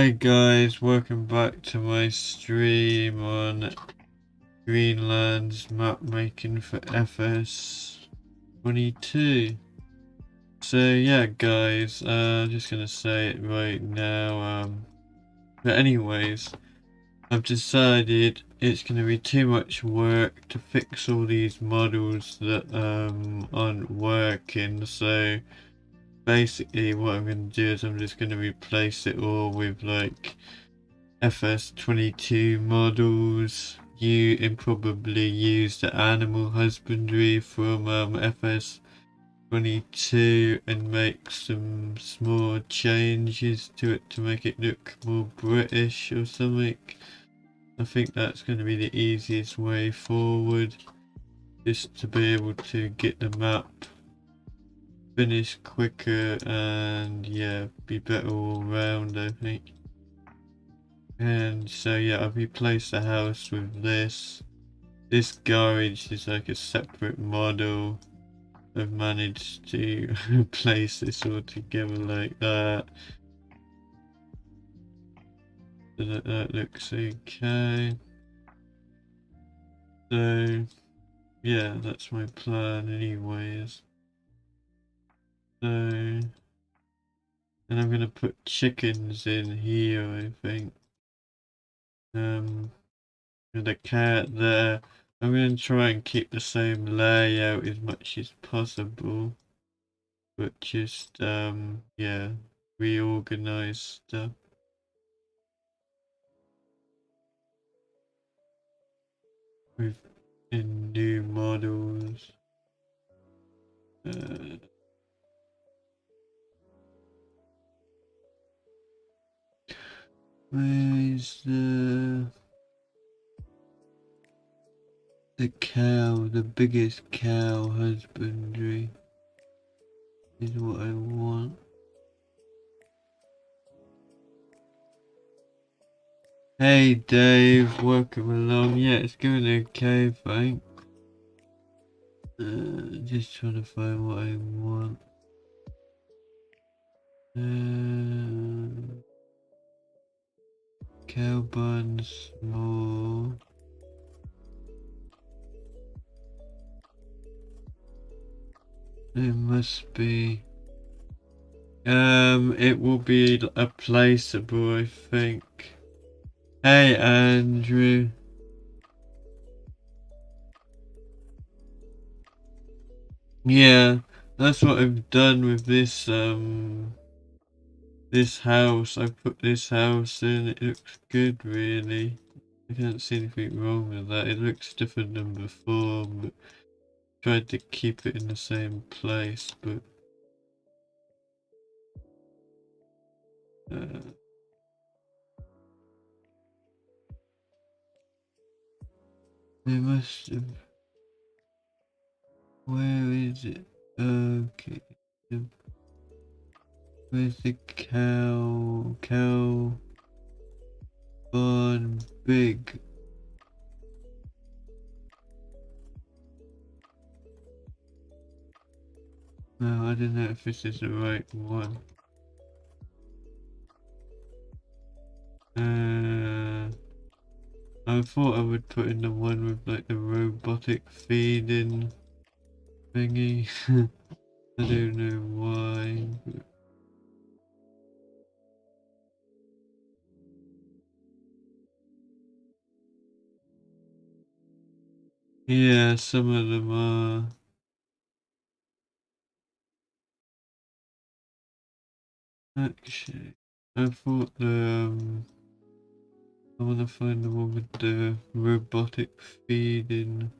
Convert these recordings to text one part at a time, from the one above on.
Hi guys, welcome back to my stream on Greenlands map making for FS22. So yeah guys, I'm just gonna say it right now, but anyways, I've decided it's gonna be too much work to fix all these models that aren't working, so basically what I'm going to do is I'm just going to replace it all with like FS22 models. You probably use the animal husbandry from FS22 and make some small changes to it to make it look more British or something. I think that's going to be the easiest way forward, just to be able to get the map finish quicker and yeah, be better all round, I think. And so yeah, I've replaced the house with this. This garage is like a separate model. I've managed to place this all together like that. So that looks okay. So yeah, that's my plan anyways. So, and I'm gonna put chickens in here, I think. With a cat there. I'm going to try and keep the same layout as much as possible, but just yeah, reorganize stuff with in new models. Where is the cow? The biggest cow husbandry is what I want. Hey Dave, welcome along. Yeah, it's going okay, thanks. Just trying to find what I want. Cow buns more. It must be. It will be a placeable, I think. Hey, Andrew. Yeah, that's what I've done with this, this house. I put this house in, it looks good, really. I can't see anything wrong with that. It looks different than before, but tried to keep it in the same place, but they must have. Where is it? Okay. Where's the cow? Cow barn big. No, I don't know if this is the right one. I thought I would put in the one with like the robotic feeding thingy. I don't know why. Yeah, some of them are. Actually, I thought I want to find the one with the robotic feeding.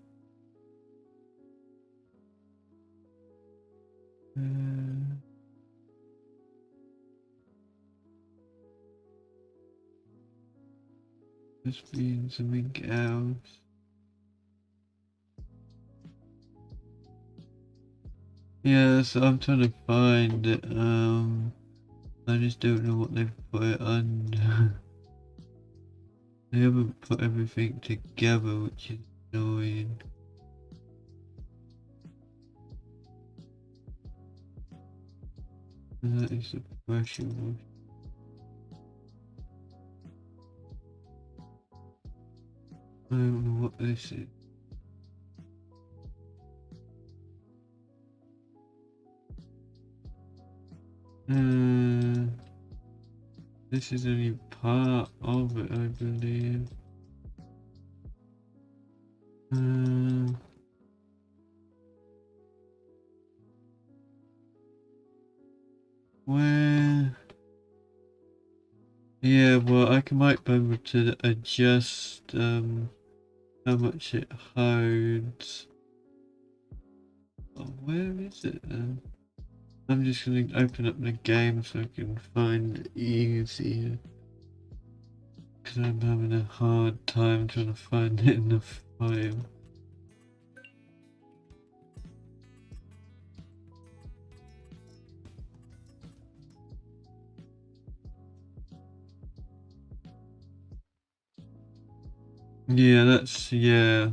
Must be in something else. Yeah, so I'm trying to find it. I just don't know what they've put it under. They haven't put everything together, which is annoying. And that is the pressure wash. I don't know what this is. This is only part of it, I believe. Where? Yeah, well, I might be able to adjust how much it holds. Oh, where is it then? I'm just going to open up the game so I can find it easier. Because I'm having a hard time trying to find it in the file. Yeah, yeah.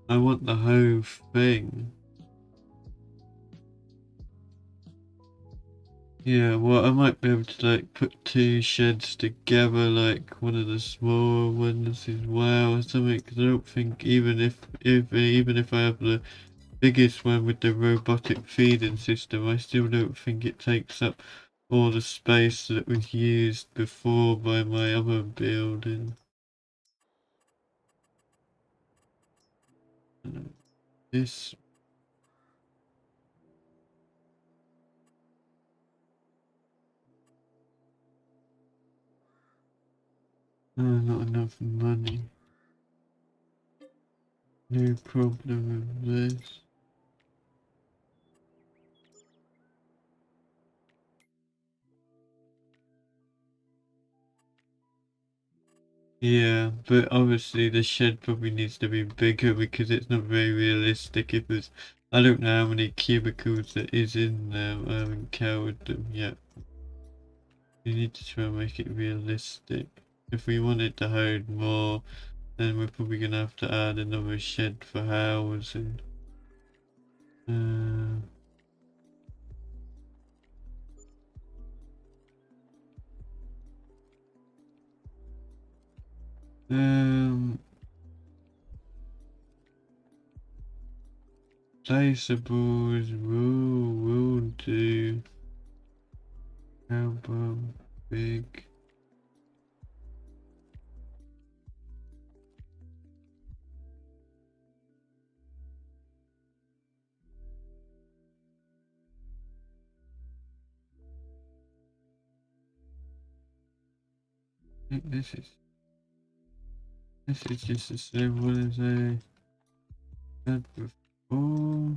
I want the whole thing. Yeah, well, I might be able to like put two sheds together, like one of the smaller ones as well, or something. Cause I don't think even if I have the biggest one with the robotic feeding system, I still don't think it takes up all the space that was used before by my other building. This. Not enough money. No problem with this. Yeah, but obviously the shed probably needs to be bigger because it's not very realistic. If there's, I don't know how many cubicles there is in there. I haven't counted them yet. You need to try and make it realistic. If we wanted to hold more, then we're probably gonna have to add another shed for housing. Uh, um, placeables will do. How about big? I think this is just the same one as I had before.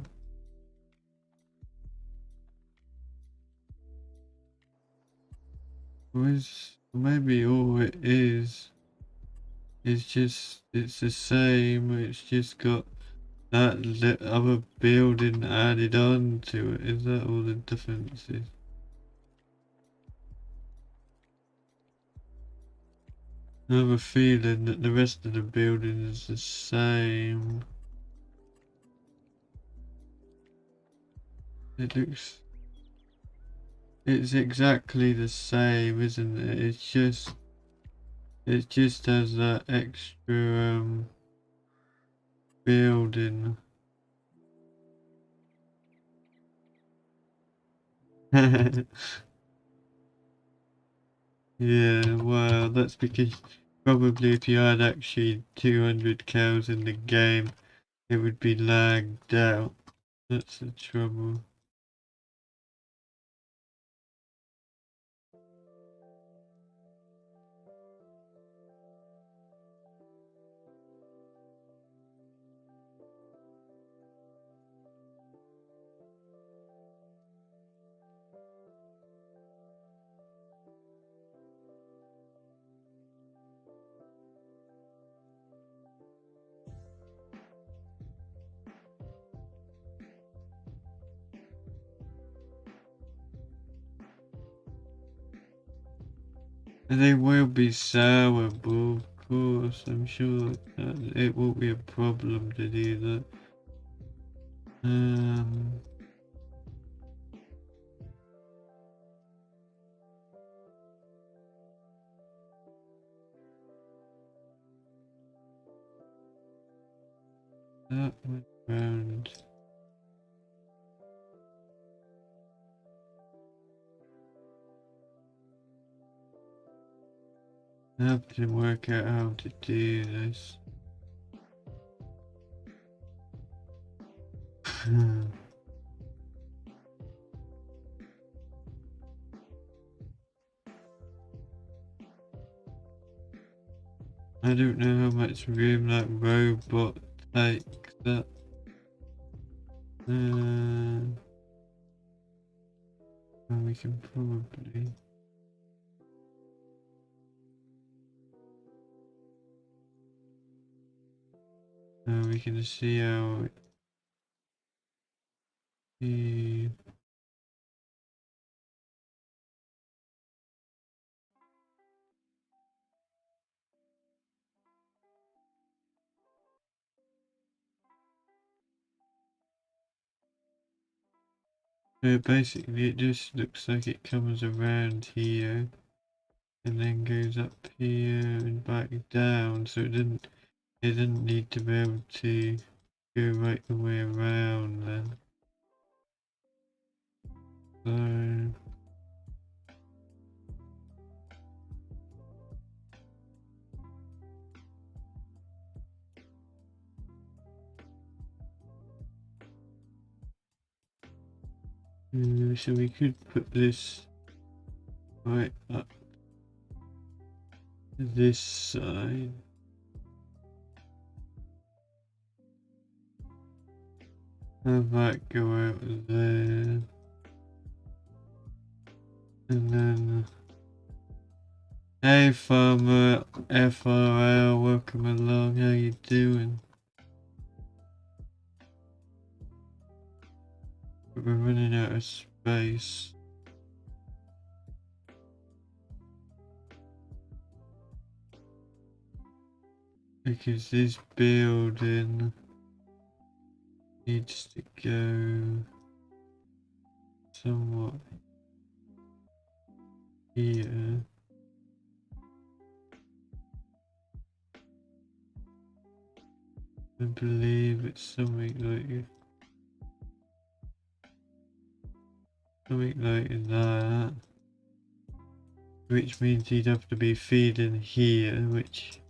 Was maybe all it is just it's the same. It's just got that other building added on to it. Is that all the difference is? I have a feeling that the rest of the building is the same. It looks. It's exactly the same, isn't it? It just has that extra building. Yeah, well, that's because probably if you had actually 200 cows in the game, it would be lagged out. That's the trouble. And they will be sourable, of course. I'm sure it won't be a problem to do that. Um, That went round. I have to work out how to do this. I don't know how much room that robot takes up. Well, we can probably... we can see how... So basically it just looks like it comes around here and then goes up here and back down, so it didn't need to be able to go right the way around then. So we could put this right up this side. Have that go out there. And then... Hey farmer, FRL, welcome along, how you doing? We're running out of space. Because this building needs to go somewhat here. I believe it's something like that. Which means he'd have to be feeding here, which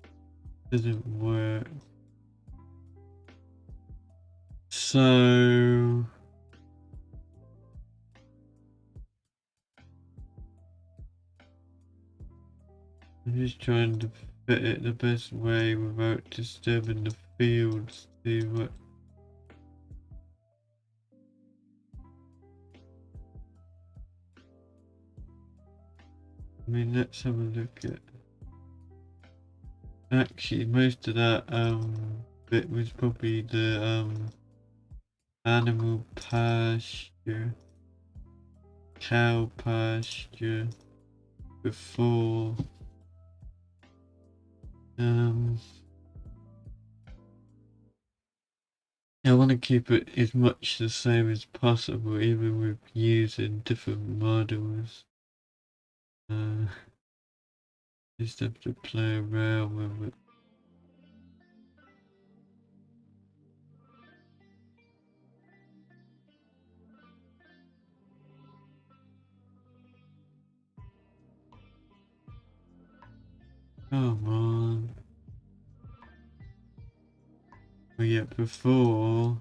doesn't work. So I'm just trying to fit it the best way without disturbing the fields too much. I mean, let's have a look at... Actually, most of that bit was probably the animal pasture, cow pasture before. I want to keep it as much the same as possible, even with using different models. Just have to play around with it. Come on. But yet before...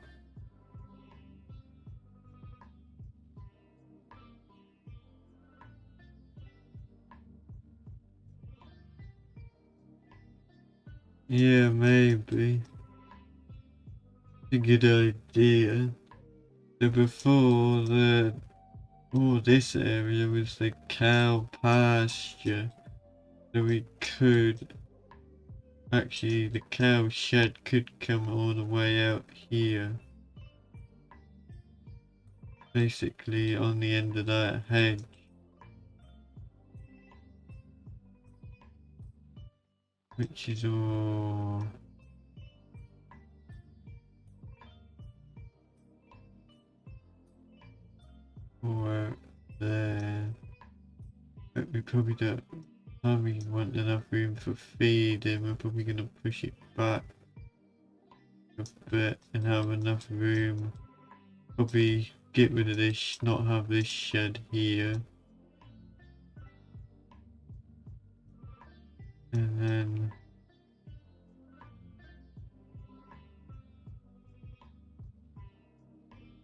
Yeah, maybe. It's a good idea. So before this area was the cow pasture. So we could... Actually, the cow shed could come all the way out here. Basically on the end of that hedge. Which is all out there. But we probably don't want enough room for feeding. We're probably gonna push it back a bit and have enough room. Probably get rid of this, not have this shed here. And then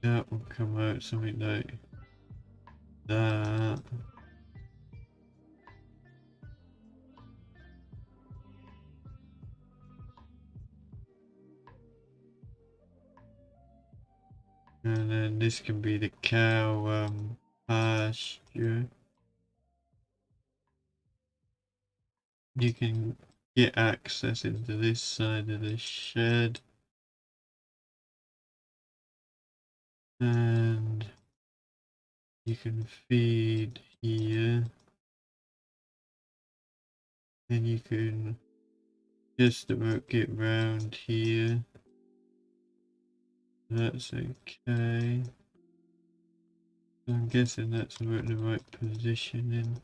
that will come out something like that. And then this can be the cow pasture. You can get access into this side of the shed. And you can feed here. And you can just about get round here. That's okay. I'm guessing that's about the right positioning.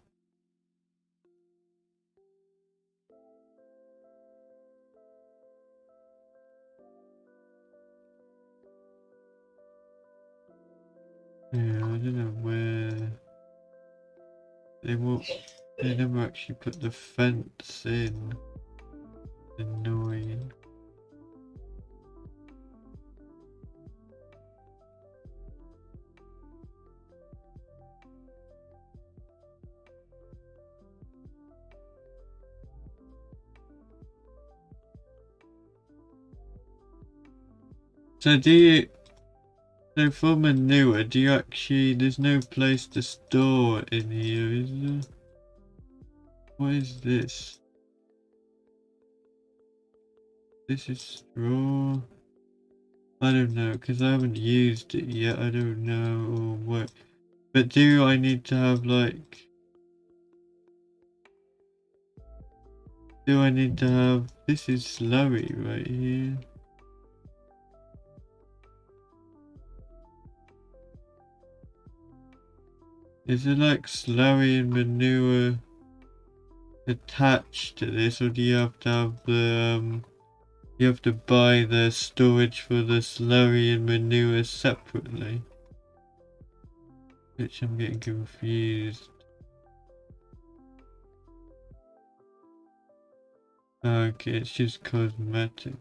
Yeah, I don't know where they never actually put the fence in. Annoying. So so for manure, do you actually, there's no place to store in here, is there? What is this? This is straw? I don't know, because I haven't used it yet, I don't know what. But do I need to have like... Do I need to have... This is slurry right here. Is it like slurry and manure attached to this, or do you have to have the you have to buy the storage for the slurry and manure separately? Which I'm getting confused. Okay, it's just cosmetic.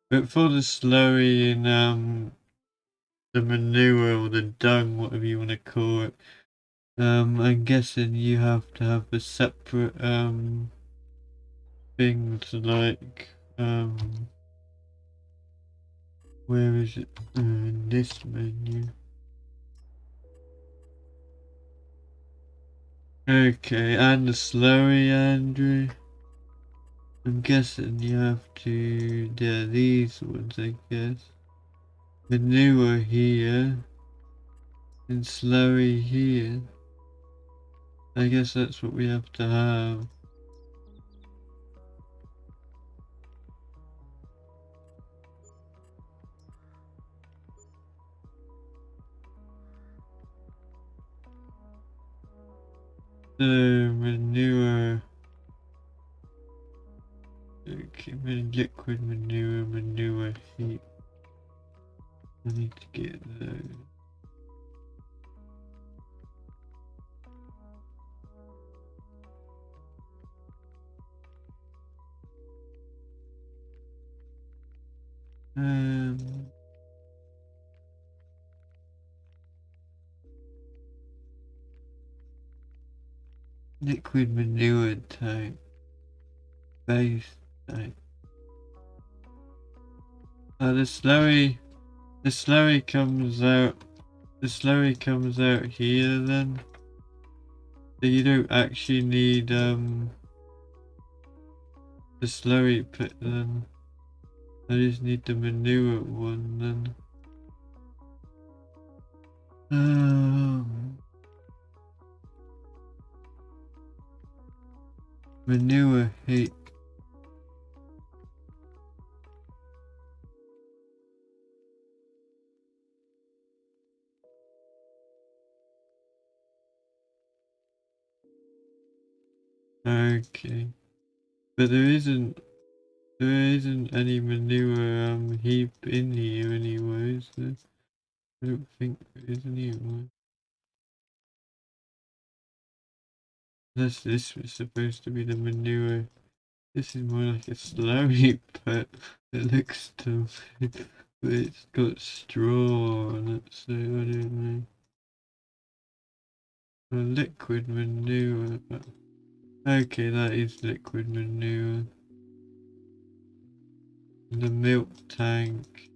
But for the slurry and the manure or the dung, whatever you want to call it, I'm guessing you have to have a separate things like where is it? In this menu. Okay, and the slurry, Andrew. I'm guessing you have to do these ones, I guess. Manure here and slurry here. I guess that's what we have to have. So manure. Okay, liquid manure heat. I need to get those. Liquid manure tank. Base tank. The slurry comes out. The slurry comes out here then. So you don't actually need the slurry pit then. I just need the manure one then. Manure heat. Okay. But there isn't any manure heap in here anyway, is there? I don't think there is anyway. Unless this was supposed to be the manure. This is more like a slow heap, but it looks to but it's got straw on it, so I don't know. A liquid manure. Okay, that is liquid manure. The milk tank.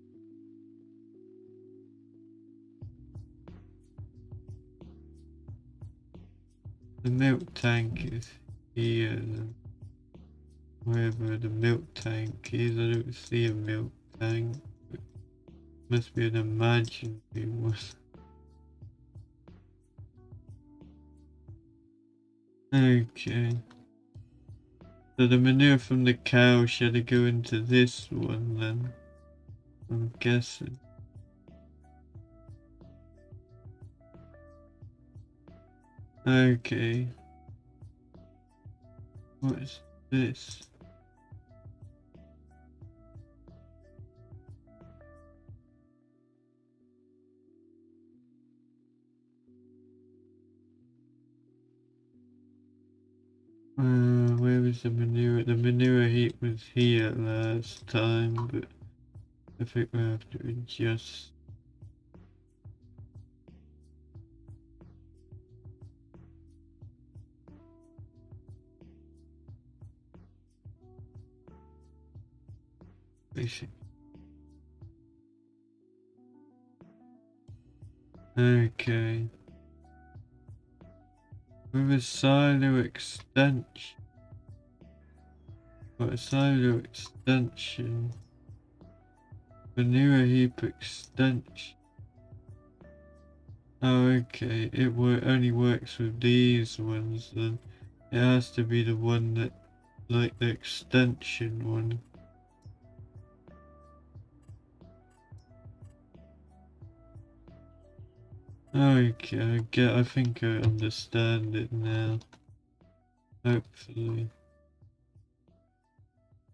The milk tank is here. Wherever the milk tank is, I don't see a milk tank. It must be an imaginary one. Okay. So the manure from the cow should go into this one then, I'm guessing. Okay. What is this? Where was the manure? The manure heap was here last time, but I think we have to adjust. Basic. Okay. With a silo extension. What a silo extension. Manure heap extension. Oh, okay. It only works with these ones then. It has to be the one that, like the extension one. Okay, I think I understand it now. Hopefully.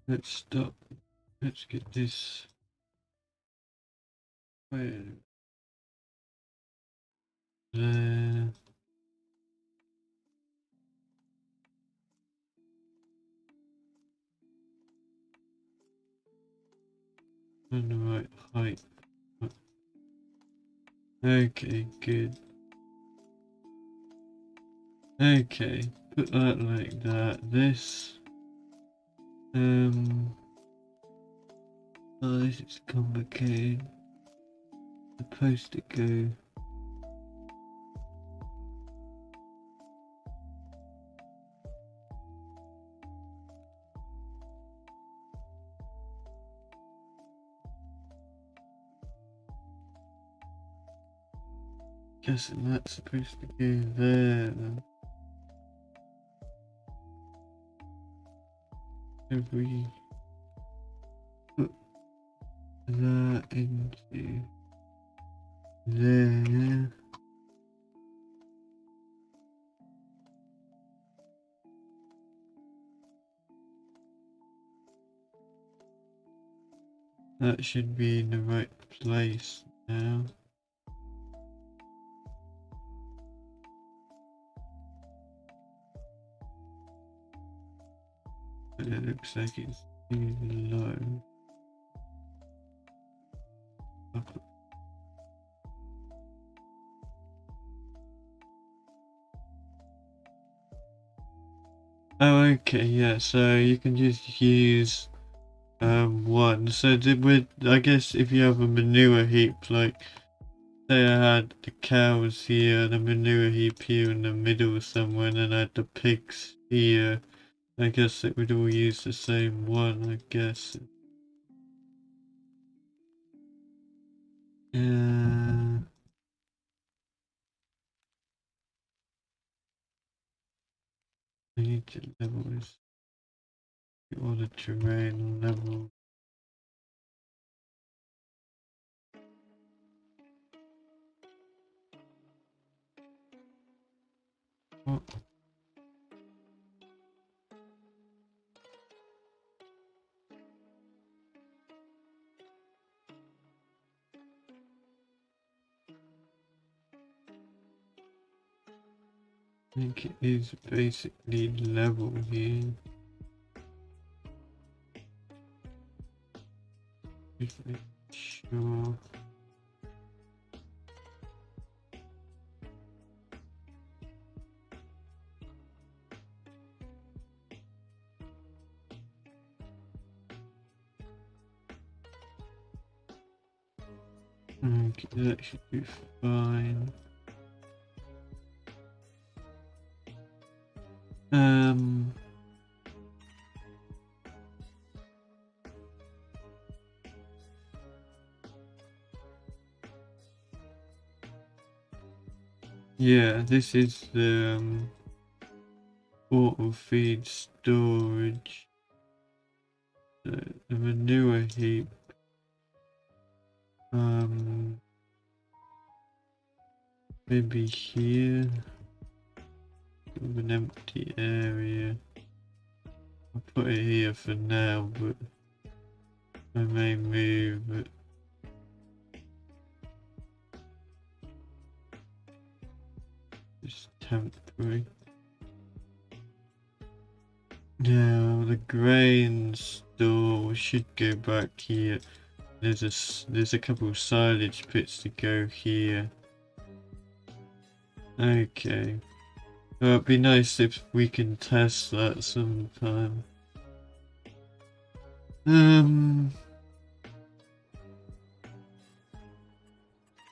Let's stop. Let's get this. Where? There. On the right height. Okay, good. Okay, put that like that. This. Oh, this is complicated. Supposed to go. Guessing that's supposed to go there then. If we put that into there. That should be in the right place now. But it looks like it's too low. Oh, okay, yeah, so you can just use one. So I guess if you have a manure heap, like say I had the cows here, the manure heap here in the middle somewhere, and then I had the pigs here, I guess it would all use the same one, I guess. I need to level this. All the terrain level. What? think it is basically level here. Just make sure. Okay, that should be fine. Yeah, this is the auto feed storage. The manure heap. Maybe here. With an empty area. I'll put it here for now, but I may move it. Just temporary. Now the grain store should go back here. There's a couple of silage pits to go here. Okay. Well, it'd be nice if we can test that sometime. The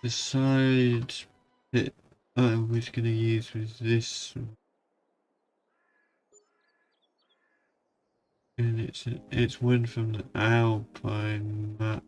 side pit I was gonna use was this one. And it's one from the Alpine map.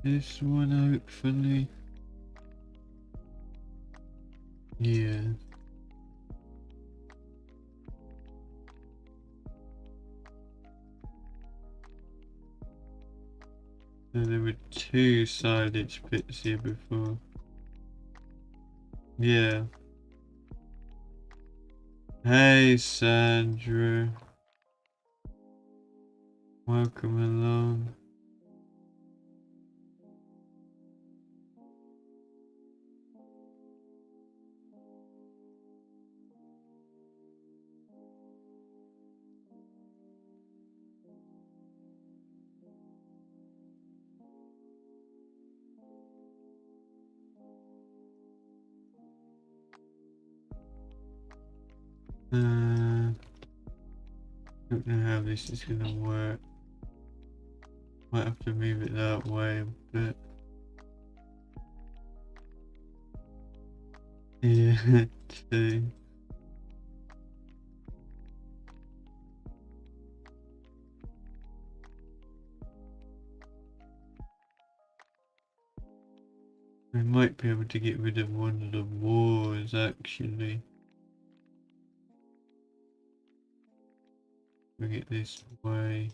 This one hopefully. Yeah. So there were 2 silage pits here before. Yeah. Hey Sandra. Welcome along. Don't know how this is gonna work. Might have to move it that way a bit. Yeah, too. We might be able to get rid of one of the wars actually. Bring it this way.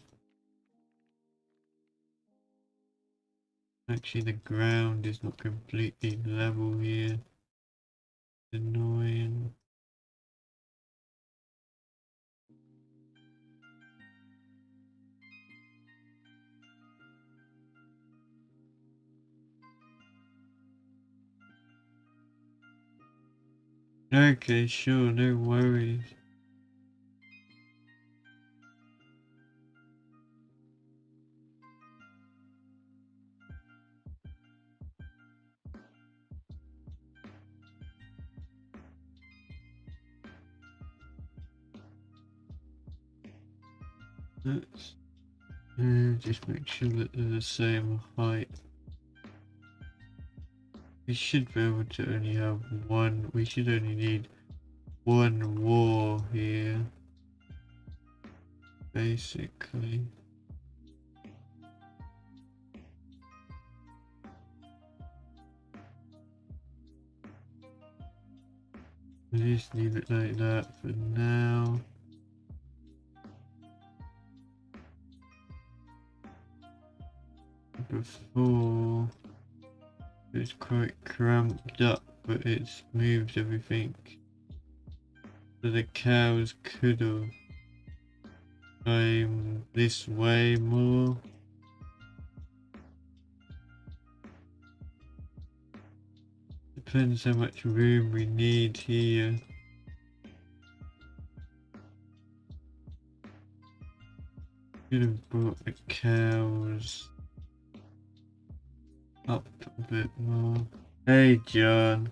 Actually the ground is not completely level here. Annoying. Okay, sure, no worries. Let's just make sure that they're the same height. We should be able to only have one. We should only need one wall here, basically. We just leave it like that for now. before. It's quite cramped up, but it's moved everything. So the cows could have come this way more. Depends how much room we need here. Could have brought the cows up a bit more. Hey, John.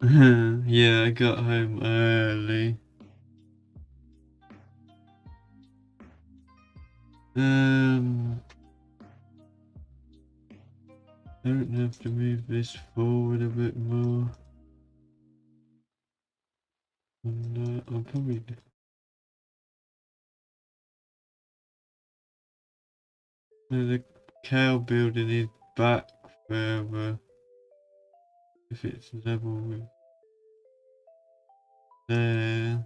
Yeah, I got home early. I don't have to move this forward a bit more. And, I'll probably... No, the cow building is back further. If it's level with there.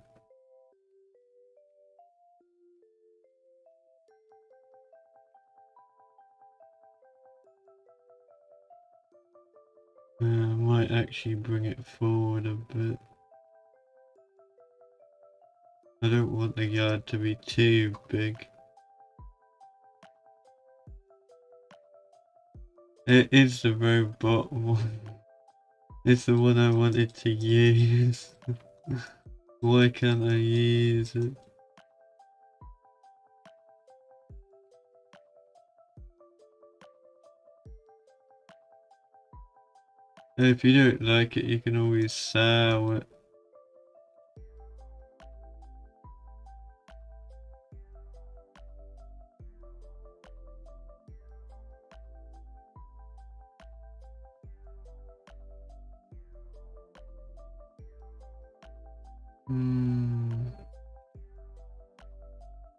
I might actually bring it forward a bit. I don't want the yard to be too big. It is the robot one. It's the one I wanted to use. Why can't I use it? If you don't like it, you can always sell it.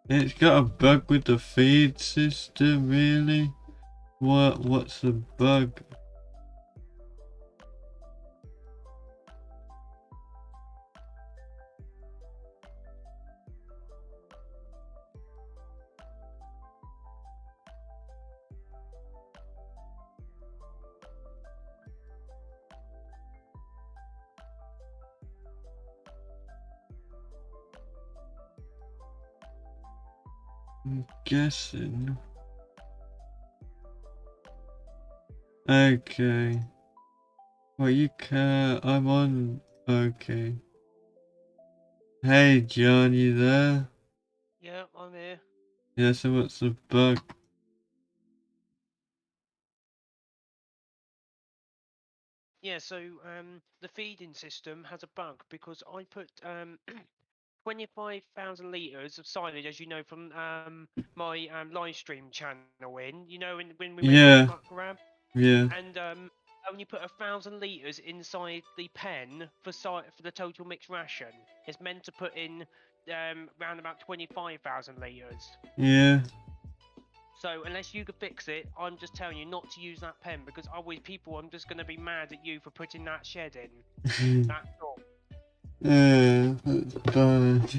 It's got a bug with the feed system, really? What's the bug? I'm guessing. Okay. Well, you can't. I'm on. Okay. Hey, John, you there? Yeah, I'm here. Yeah, so what's the bug? Yeah, so the feeding system has a bug because I put 25,000 litres of silage, as you know, from my live stream channel in. You know, when we went for Yeah, the muck grab, yeah. and only put 1,000 litres inside the pen for the total mixed ration. It's meant to put in around about 25,000 litres. Yeah. So unless you could fix it, I'm just telling you not to use that pen because always people, I'm just going to be mad at you for putting that shed in. That's all. Yeah, that's bad.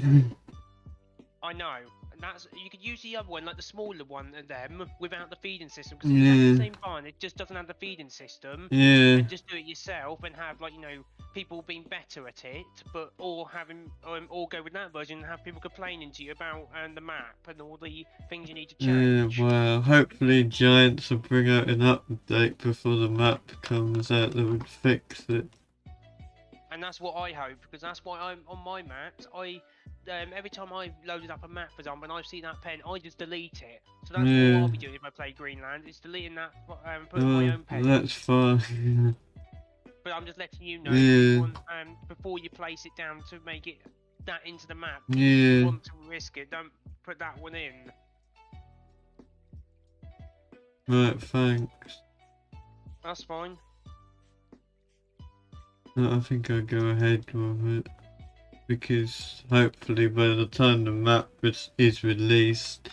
I know. And that's, you could use the other one, like the smaller one of them, without the feeding system, because it's exactly the Yeah, same fun. It just doesn't have the feeding system, yeah. and just do it yourself and have, like, you know, people being better at it, but or having or go with that version and have people complaining to you about the map and all the things you need to Yeah, change. well, hopefully Giants will bring out an update before the map comes out that would fix it. And that's what I hope, because that's why I'm on my maps. Every time I've loaded up a map, for example, and I've seen that pen, I just delete it. So that's all Yeah, I'll be doing if I play Greenland, is deleting that, putting my own pen. that's fine. But I'm just letting you know if you Yeah, want, before you place it down to make it that into the map. If yeah. you want to risk it, don't put that one in. Right, thanks. That's fine. I think I'll go ahead with it. Because hopefully by the time the map is released,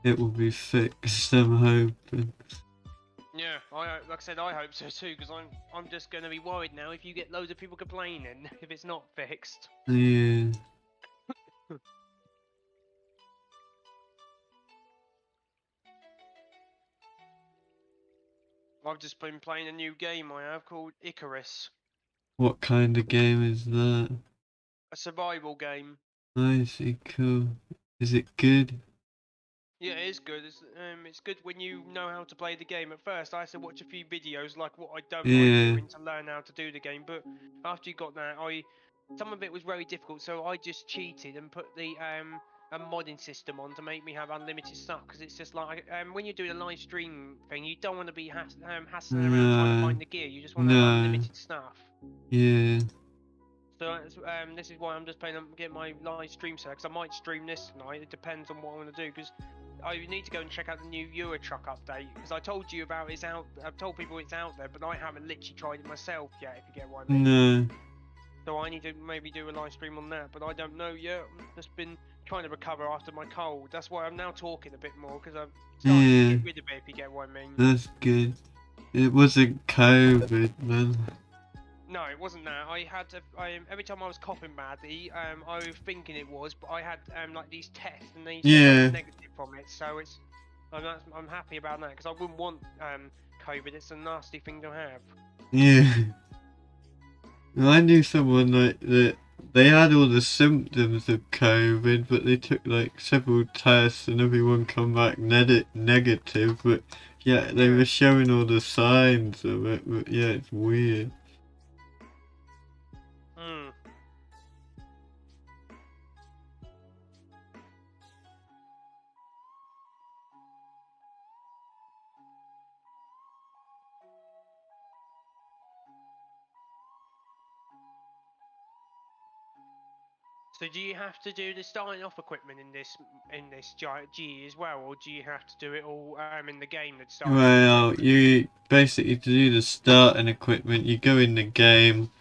it will be fixed, I'm hoping. Yeah, like I said, I hope so too, because I'm just going to be worried now if you get loads of people complaining if it's not fixed. Yeah. I've just been playing a new game I have called Icarus. What kind of game is that? A survival game. I see, cool. Is it good? Yeah, it is good. It's good when you know how to play the game. At first, I had to watch a few videos, like what I don't like Yeah. doing, to learn how to do the game. But after you got that, some of it was very difficult, so I just cheated and put the a modding system on to make me have unlimited stuff. Because it's just like when you're doing a live stream thing, you don't want to be hassling around trying to No. find the gear. You just want to have No. unlimited stuff. Yeah. So this is why I'm just playing. Get my live stream set because I might stream this tonight. It depends on what I want to do because I need to go and check out the new Euro Truck update because I told you about it's out. I've told people it's out there, but I haven't literally tried it myself yet. If you get what I mean. No. So I need to maybe do a live stream on that, but I don't know yet. I've just been trying to recover after my cold. That's why I'm now talking a bit more because I'm starting to get rid of it. If you get what I mean. That's good. It wasn't COVID, man. No, it wasn't that. I had every time I was coughing badly, I was thinking it was, but I had like these tests and they said I was negative from it. So I'm happy about that because I wouldn't want COVID. It's a nasty thing to have. Yeah. I knew someone like that. They had all the symptoms of COVID, but they took like several tests and everyone come back negative. But yeah, they were showing all the signs of it. But yeah, it's weird. So do you have to do the starting off equipment in this G as well, or do you have to do it all in the game? That starting Well, you basically to do the starting equipment, you go in the game,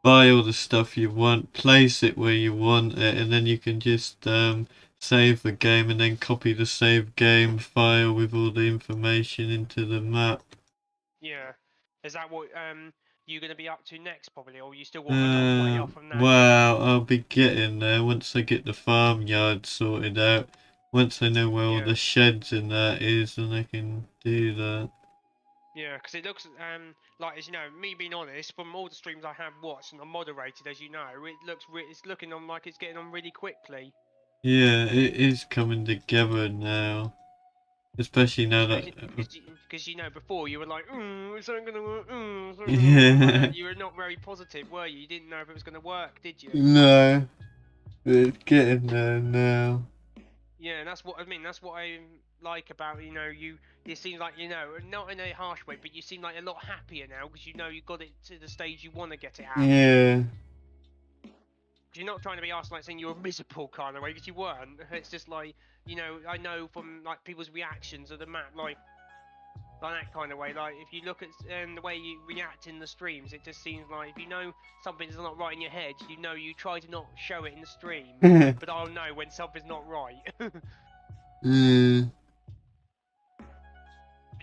buy all the stuff you want, place it where you want it, and then you can just save the game and then copy the save game file with all the information into the map. Yeah, is that what you're going to be up to next, probably, or you still got a long way off from that? Well, I'll be getting there once I get the farmyard sorted out. Once I know where all the sheds and that is, then I can do that. Yeah, because it looks like, as you know, me being honest, from all the streams I have watched and I'm moderated, as you know, it's looking on like it's getting on really quickly. Yeah, it is coming together now. Especially now that... Because you know, before you were like, it's not going to work, yeah. You were not very positive, were you? You didn't know if it was going to work, did you? No. It's getting there now. Yeah, and that's what I mean. That's what I like about, you know, you. It seems like, you know, not in a harsh way, but you seem like a lot happier now because you know you got it to the stage you want to get it at. Yeah. You're not trying to be asked like saying you're a miserable kind of way, because you weren't. It's just like, you know, I know from like people's reactions of the map, like that kind of way. Like if you look at the way you react in the streams, it just seems like if you know something's not right in your head, you know, you try to not show it in the stream, but I'll know when something's not right.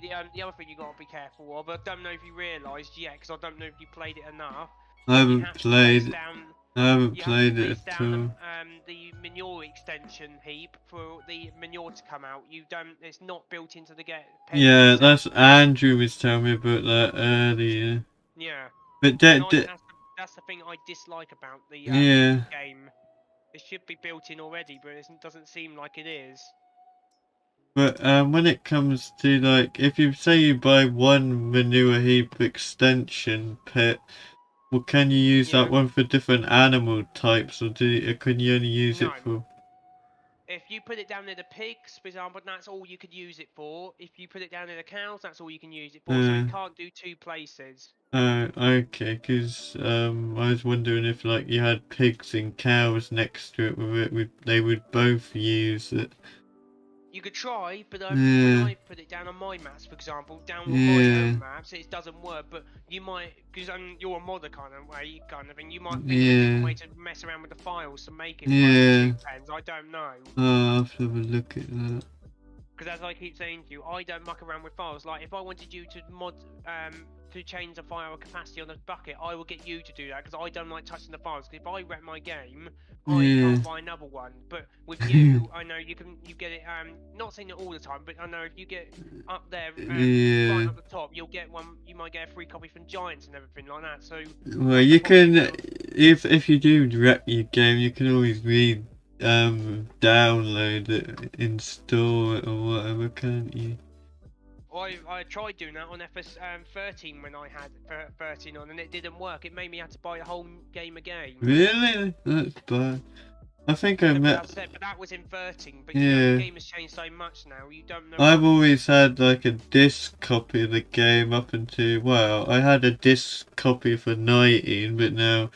The other thing you got to be careful of, I don't know if you realised yet, because I don't know if you played it enough. I haven't played it at all. The manure extension heap for the manure to come out. It's not built into the pen. Yeah, that's Andrew was telling me about that earlier. Yeah. But that's the thing I dislike about the game. It should be built in already, but it doesn't seem like it is. But when it comes to like, if you say you buy one manure heap extension pit, well, can you use that one for different animal types, or can you only use it for? If you put it down near the pigs, for example, that's all you could use it for. If you put it down near the cows, that's all you can use it for. So it can't do two places. Oh, okay. Because I was wondering if like you had pigs and cows next to it, they would both use it. You could try, but when I put it down on my maps, for example, down on my own maps, it doesn't work. But you might, because you're a modder kind of way, and you might think of a different way to mess around with the files to make it work. Depends. I don't know. I'll have to have a look at that. Because as I keep saying to you, I don't muck around with files. Like if I wanted you to mod to change the file capacity on the bucket, I will get you to do that, because I don't like touching the files. Because if I wreck my game, I Yeah. can't buy another one. But with you, I know you get it. Not saying it all the time, but I know if you get up there, Yeah. right up the top, you'll get one. You might get a free copy from Giants and everything like that. So Well, you can, if you do wreck your game, you can always download it, install it or whatever, can't you? I tried doing that on FS 13 when I had 13 on, and it didn't work. It made me have to buy the whole game again. Really? That's bad. I think I met. But that was in 13. But Yeah. you know, the game has changed so much now. You don't know. I've always had like a disc copy of the game up until, well, I had a disc copy for 19, but now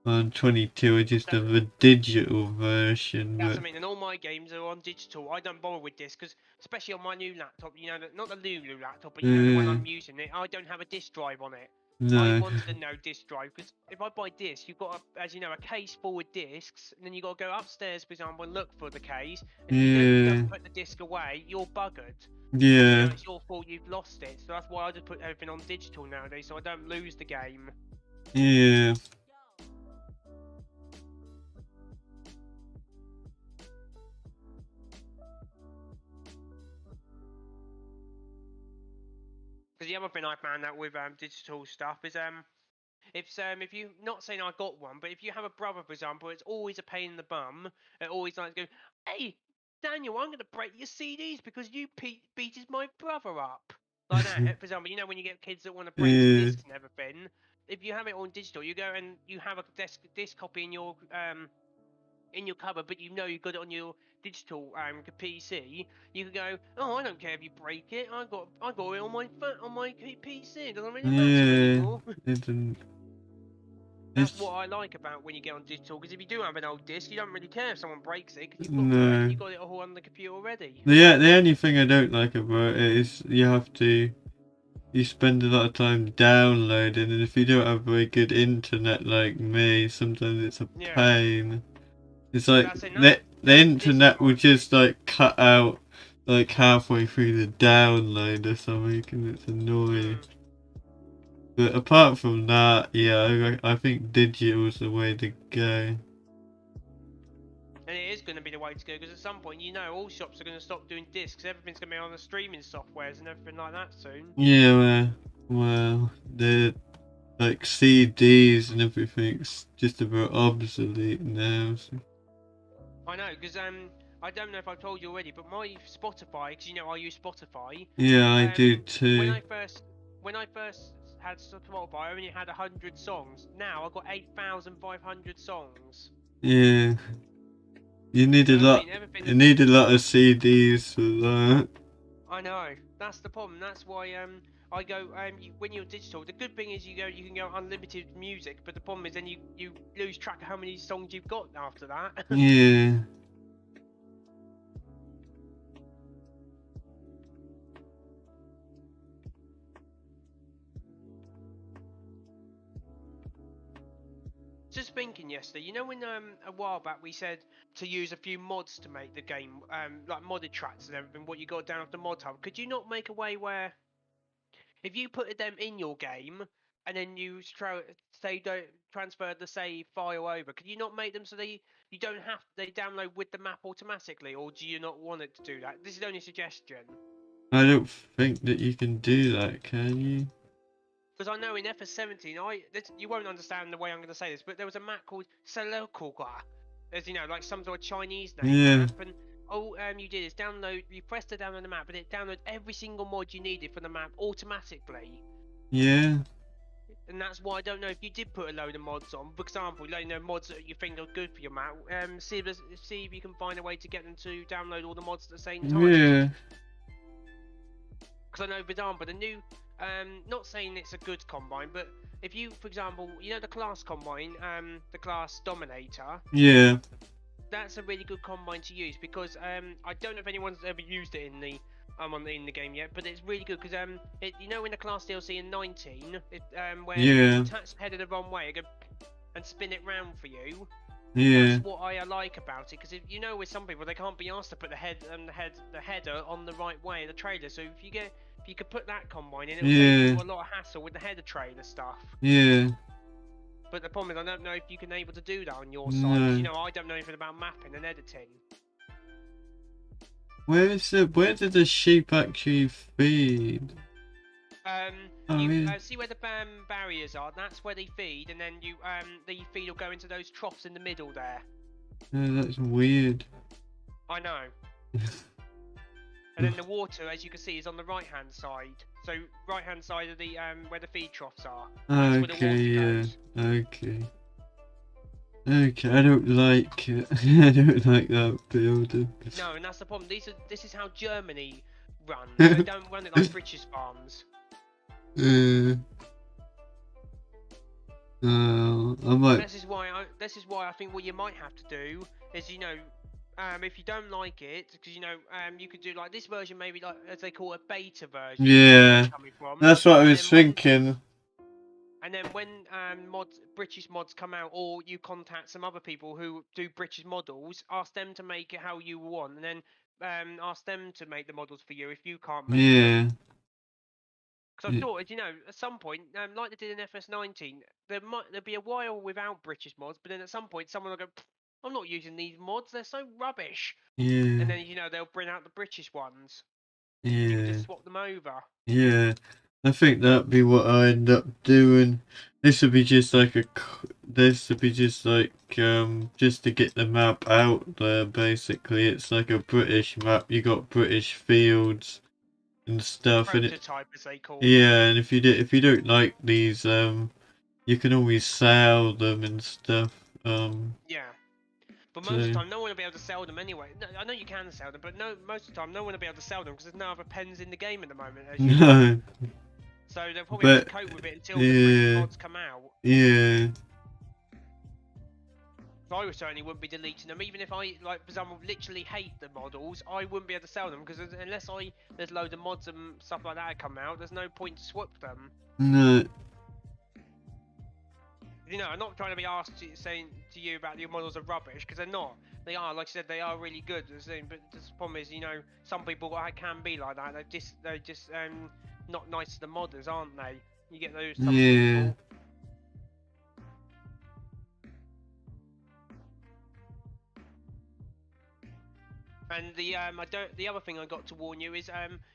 on 22 I just have a digital version. That's what I mean, and all my games are on digital. I don't bother with this, because especially on my new laptop, you know, not the Lulu laptop, but you know, the one I'm using, I don't have a disc drive on it. No. I wanted a no disc drive, because if I buy discs, you've got, as you know, a case full with discs, and then you've got to go upstairs, for example, and look for the case. And if you don't put the disc away, you're buggered. Yeah. You know, it's your fault you've lost it. So that's why I just put everything on digital nowadays, so I don't lose the game. Yeah. Because the other thing I found out with digital stuff is if you, not saying I got one, but if you have a brother, for example, it's always a pain in the bum. It always likes to go, hey, Daniel, I'm going to break your CDs because you beated my brother up. Like that, for example, you know when you get kids that want to break discs and everything, if you have it on digital, you go and you have a disc copy in your cupboard, but you know you got it on your digital PC, you can go, oh, I don't care if you break it. I got it on my PC. It doesn't really matter anymore. That's what I like about when you get on digital, because if you do have an old disc, you don't really care if someone breaks it, because you got it all on the computer already. The only thing I don't like about it is you spend a lot of time downloading, and if you don't have very good internet like me, sometimes it's a pain. It's like the internet will just like cut out like halfway through the download or something, and it's annoying. But apart from that, yeah, I think digital is the way to go. And it is going to be the way to go, because at some point, you know, all shops are going to stop doing discs. Everything's going to be on the streaming softwares and everything like that soon. Yeah, well, the like CDs and everything's just about obsolete now. So. I know, because I don't know if I've told you already, but my Spotify, because you know I use Spotify. Yeah, I do too. When I first had Spotify, I only had 100 songs. Now I've got 8,500 songs. Yeah. You need a lot. You need a lot of CDs for that. I know. That's the problem. That's why I go when you're digital. The good thing is you can go unlimited music, but the problem is then you lose track of how many songs you've got after that. Yeah. Just thinking yesterday, you know when a while back we said to use a few mods to make the game, like modded tracks and everything, what you got down off the mod hub. Could you not make a way where if you put them in your game and then you don't transfer the save file over, could you not make them so they download with the map automatically, or do you not want it to do that? This is only a suggestion. I don't think that you can do that, can you? Because I know in FS17, you won't understand the way I'm going to say this, but there was a map called Salokoga. As you know, like some sort of Chinese name map, and all you did is you pressed to download the map, but it downloaded every single mod you needed for the map automatically. Yeah. And that's why I don't know if you did put a load of mods on. For example, mods that you think are good for your map. See if you can find a way to get them to download all the mods at the same time. Yeah. Because I know, for example, the new, not saying it's a good combine, but if you, for example, you know the class combine, the class dominator. Yeah. That's a really good combine to use, because I don't know if anyone's ever used it in the game yet, but it's really good because you know in the class DLC in 19, where you touch the header the wrong way, it go and spin it round for you. Yeah. That's what I like about it, because if you know with some people they can't be asked to put the header on the right way in the trailer. So if you could put that combine in. It'll Yeah. save you a lot of hassle with the header trailer stuff. Yeah. But the problem is, I don't know if you can able to do that on your side. No. 'Cause, you know, I don't know anything about mapping and editing. Where did the sheep actually feed? Oh, You yeah. see where the barriers are. That's where they feed, and then the feed will go into those troughs in the middle there. Oh, that's weird. I know. And then the water, as you can see, is on the right-hand side. So right-hand side of the where the feed troughs are. That's where the Okay, water yeah. goes. Okay. Okay, I don't like it. I don't like that building. No, and that's the problem. This is how Germany runs. They don't run it like British farms. I might. This is why I think what you might have to do is, you know, if you don't like it, because you know, you could do like this version, maybe like as they call a beta version. Yeah, coming from. that's what I And was then thinking. And then when British mods come out, or you contact some other people who do British models, ask them to make it how you want, and then ask them to make the models for you if you can't make them. Yeah. Because I thought, you know, at some point, like they did in FS19, there'll be a while without British mods, but then at some point, someone will go, "I'm not using these mods; they're so rubbish." Yeah. And then, you know, they'll bring out the British ones. Yeah. You can just swap them over. Yeah. I think that'd be what I end up doing. This would be just like just to get the map out there. Basically, it's like a British map. You got British fields and stuff, and Prototype, as they call it. yeah. And if you don't like these, you can always sell them and stuff. Yeah. But most of the time, no one will be able to sell them anyway. No, I know you can sell them, but most of the time, no one will be able to sell them because there's no other pens in the game at the moment. As you know. So they'll probably have to cope with it until the British mods come out. Yeah. So I certainly wouldn't be deleting them, even if I, like, for example, literally hate the models. I wouldn't be able to sell them because unless there's loads of mods and stuff like that come out, there's no point to swap them. No. You know, I'm not trying to be asked saying to you about your models are rubbish, because they're not. They are, like I said, they are really good. But the problem is, you know, some people can be like that. They're just not nice to the modders, aren't they? You get those some people. And the other thing I got to warn you is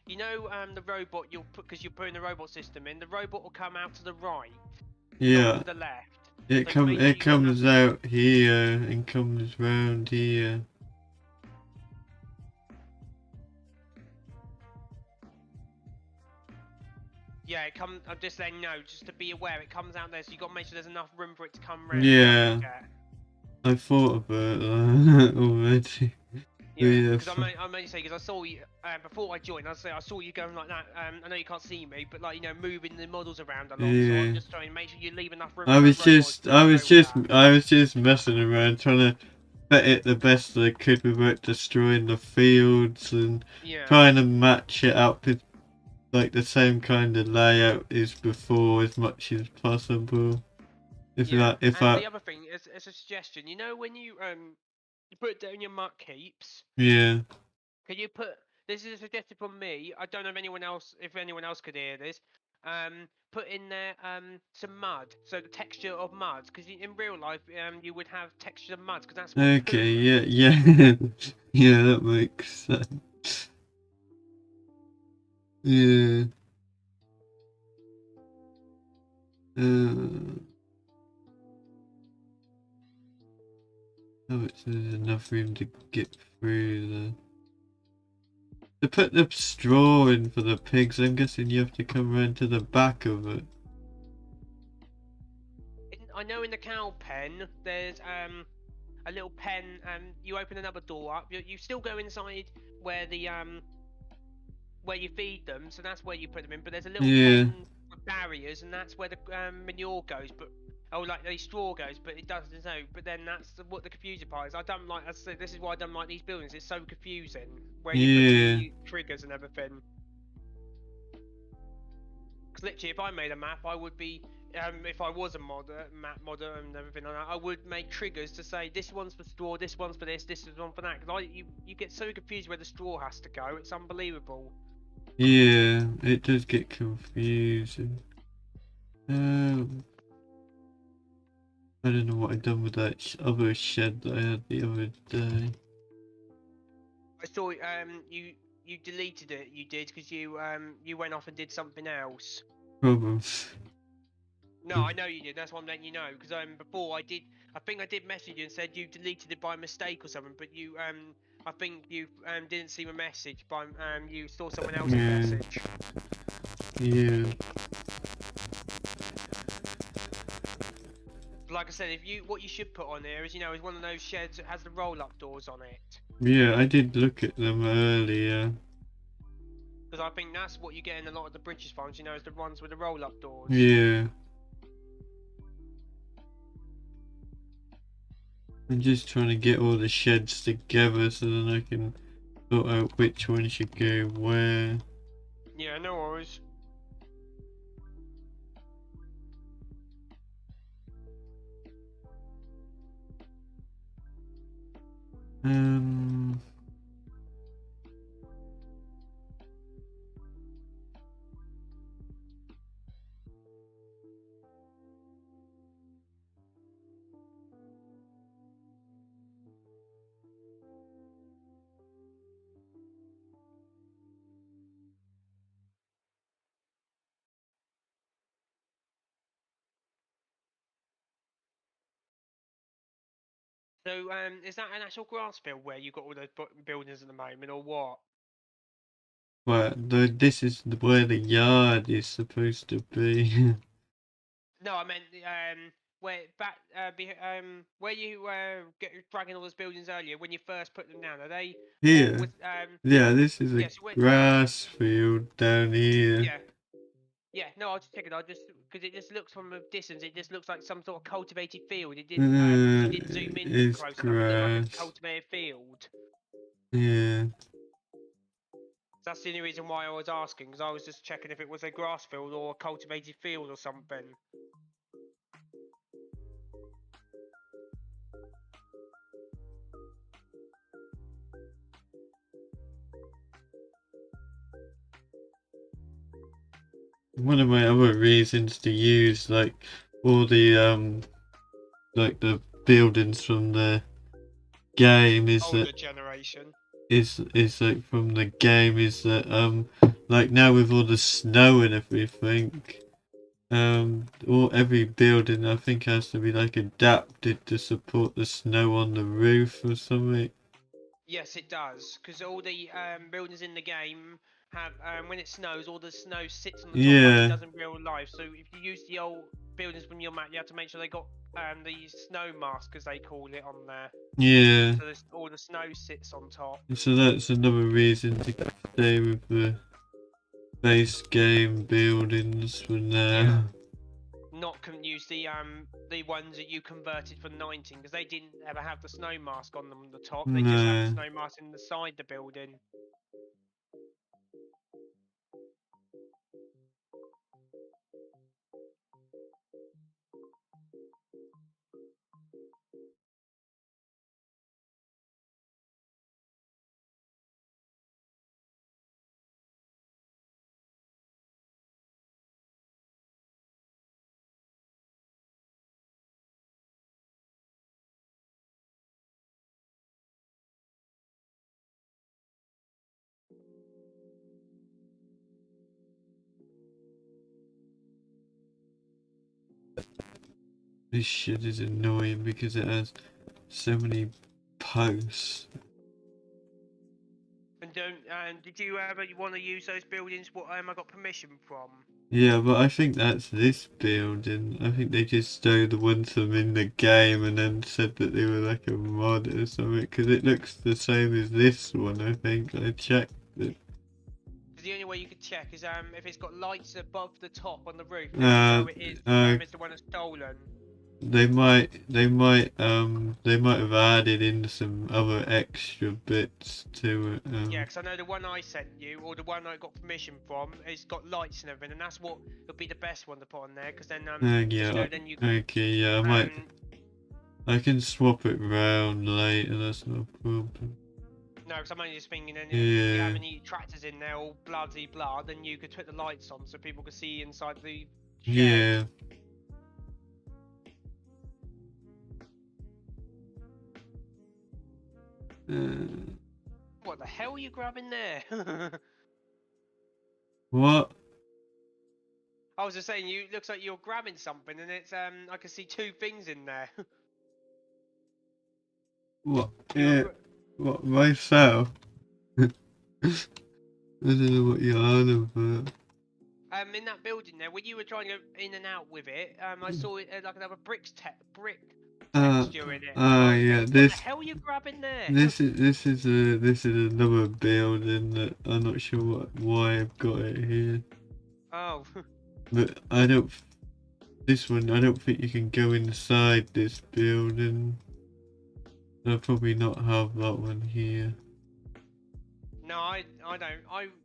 you know the robot because you're putting the robot system in, the robot will come out to the right. Yeah. Not to the left. It comes out here and comes round here. Yeah, I'm just letting you know, just to be aware, it comes out there, so you got to make sure there's enough room for it to come round. Yeah. I thought about that already. Yeah, because I'm only saying, because I saw you before I joined. I saw you going like that. I know you can't see me, but like, you know, moving the models around a lot. So I'm just trying to make sure you leave enough room. I was just messing around, trying to fit it the best I could without destroying the fields and trying to match it up with like the same kind of layout as before as much as possible. The other thing is a suggestion. You know, when you put down your muck heaps. Yeah. Can you put? This is a suggestion from me. I don't know if anyone else could hear this. Put in there some mud, so the texture of mud, because in real life you would have texture of mud, because that's what okay. Yeah. Yeah, that makes sense. Yeah. Oh, there's enough room to get through there. To put the straw in for the pigs, I'm guessing you have to come around to the back of it. I know in the cow pen, there's a little pen, you open another door up. You still go inside where the where you feed them, so that's where you put them in. But there's a little pen with barriers, and that's where the manure goes. But like the straw goes, but it doesn't. No, but then that's what the confusing part is. I don't like. This is why I don't like these buildings. It's so confusing where you put triggers and everything. Because literally, if I made a map, I would be. If I was a map modder and everything like that, I would make triggers to say this one's for straw, this one's for this is one for that. Because you get so confused where the straw has to go. It's unbelievable. Yeah, it does get confusing. I don't know what I done with that other shed that I had the other day. I saw you deleted it. You did because you went off and did something else. Problems. No, I know you did. That's why I'm letting you know. Because before I think I did message you and said you deleted it by mistake or something. But I think you didn't see my message. By you saw someone else's Yeah. message. Yeah. Like I said, what you should put on there is is one of those sheds that has the roll-up doors on it. Yeah, I did look at them earlier. Because I think that's what you get in a lot of the British farms. Is the ones with the roll-up doors. Yeah. I'm just trying to get all the sheds together so then I can sort out which one should go where. Yeah, no worries. Um. So, is that an actual grass field where you got all those buildings at the moment, or what? But this is where the yard is supposed to be. No, I meant where back where you get dragging all those buildings earlier when you first put them down. Are they all Here. with Yeah, this is a yeah? So grass field down here. yeah, yeah. No, I'll just check it. I'll just because it just looks from a distance. It just looks like some sort of cultivated field. It didn't because you didn't zoom in It's close enough. It looked like a grass. cultivated field. Yeah. That's the only reason why I was asking, because I was just checking if it was a grass field or a cultivated field or something. One of my other reasons to use like all the like the buildings from the game is Older that generation. is like from the game is that like now with all the snow and everything or every building I think has to be like adapted to support the snow on the roof or something. Yes, it does, because all the buildings in the game have when it snows, all the snow sits on the top like it Yeah. does in real life. So if you use the old buildings from your map, you have to make sure they got the snow mask, as they call it, on there. Yeah. So all the snow sits on top. So that's another reason to stay with the base game buildings for now. Yeah. Not use the ones that you converted for 19, because they didn't ever have the snow mask on them on the top. They just had the No. snow mask inside the building. This shit is annoying because it has so many posts. And did you ever want to use those buildings? What I got permission from? Yeah, but I think that's this building. I think they just stole the ones from in the game and then said that they were like a mod or something. Because it looks the same as this one, I think. I checked it. Because the only way you could check is if it's got lights above the top on the roof, then you know it is it's the one that's stolen. They might have added in some other extra bits to it. Yeah, because I know the one I sent you, or the one I got permission from, it's got lights and everything, and that's what would be the best one to put on there. Because then, yeah. then you Okay, yeah, I can swap it round later. That's no problem. No, because I'm only just thinking, and if you Yeah. have any tractors in there, all bloody blood, then you could put the lights on so people could see inside the shed. Yeah. What the hell are you grabbing there? What? I was just saying, you looks like you're grabbing something, and it's I can see two things in there. What? You're Yeah. What? Myself? I don't know what you're on about. in that building there, when you were trying to go in and out with it, I saw it like another brick texture in it. And I was Yeah. thinking, what the hell are you grabbing there? This is another building that I'm not sure why I've got it here. Oh. But this one, I don't think you can go inside this building. I'll probably not have that one here. No, I don't.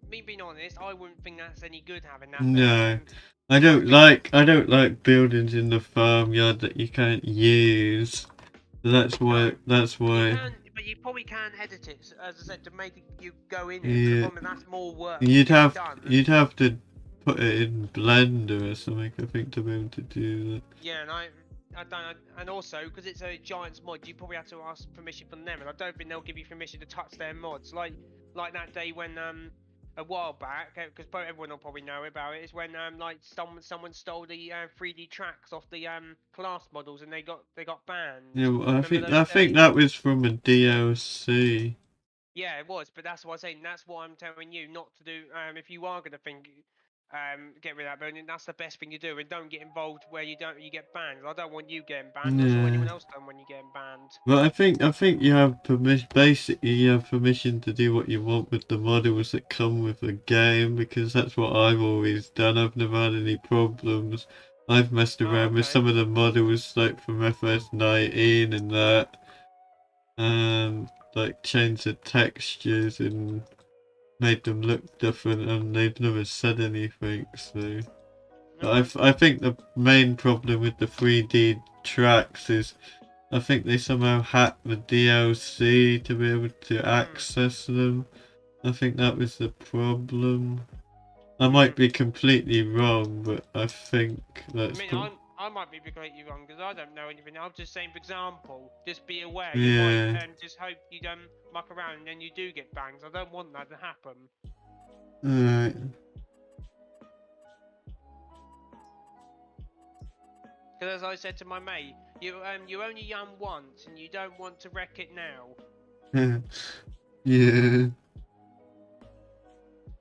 Me being honest, I wouldn't think that's any good having that No, there. I don't like buildings in the farmyard that you can't use. So that's why. You can, but you probably can edit it, as I said, to make you go in it. Yeah. The problem is that's more work. You'd to get have done. to put it in Blender or something, I think, to be able to do that. Yeah, and I don't, and also because it's a Giants mod, you probably have to ask permission from them, and I don't think they'll give you permission to touch their mods. Like that day when a while back, because everyone will probably know about it, is when like someone stole the 3D tracks off the class models and they got banned. Yeah, well, I think days? that was from a DLC. Yeah, it was, but that's what I'm saying. That's what I'm telling you not to do. If you are going to think, get rid of that building, that's the best thing to do, and don't get involved where you get banned. I don't want you getting banned, nor should anyone else don't want you getting banned. Well, I think you have permission. Basically, you have permission to do what you want with the models that come with the game, because that's what I've always done. I've never had any problems. I've messed around with some of the models, like from FS19 and that, and like changed the textures and made them look different, and they've never said anything. So, but I think the main problem with the 3D tracks is I think they somehow hacked the DLC to be able to access them. I think that was the problem. I might be completely wrong, but I think that's. I might be completely wrong because I don't know anything. I'm just saying, for example, just be aware. Yeah. You might just hope you don't muck around and then you do get bangs. I don't want that to happen. Alright. Because as I said to my mate, you're only young once and you don't want to wreck it now. Yeah.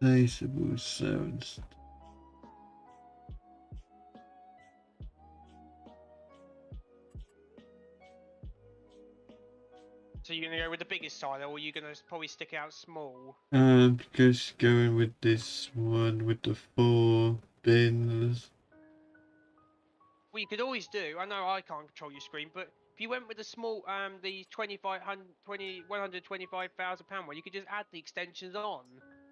Decibel sounds. So you're gonna go with the biggest silo, or are you gonna probably stick out small? Just going with this one with the 4 bins. Well, you could always do. I know I can't control your screen, but if you went with the small, the 125,000 pound one, you could just add the extensions on.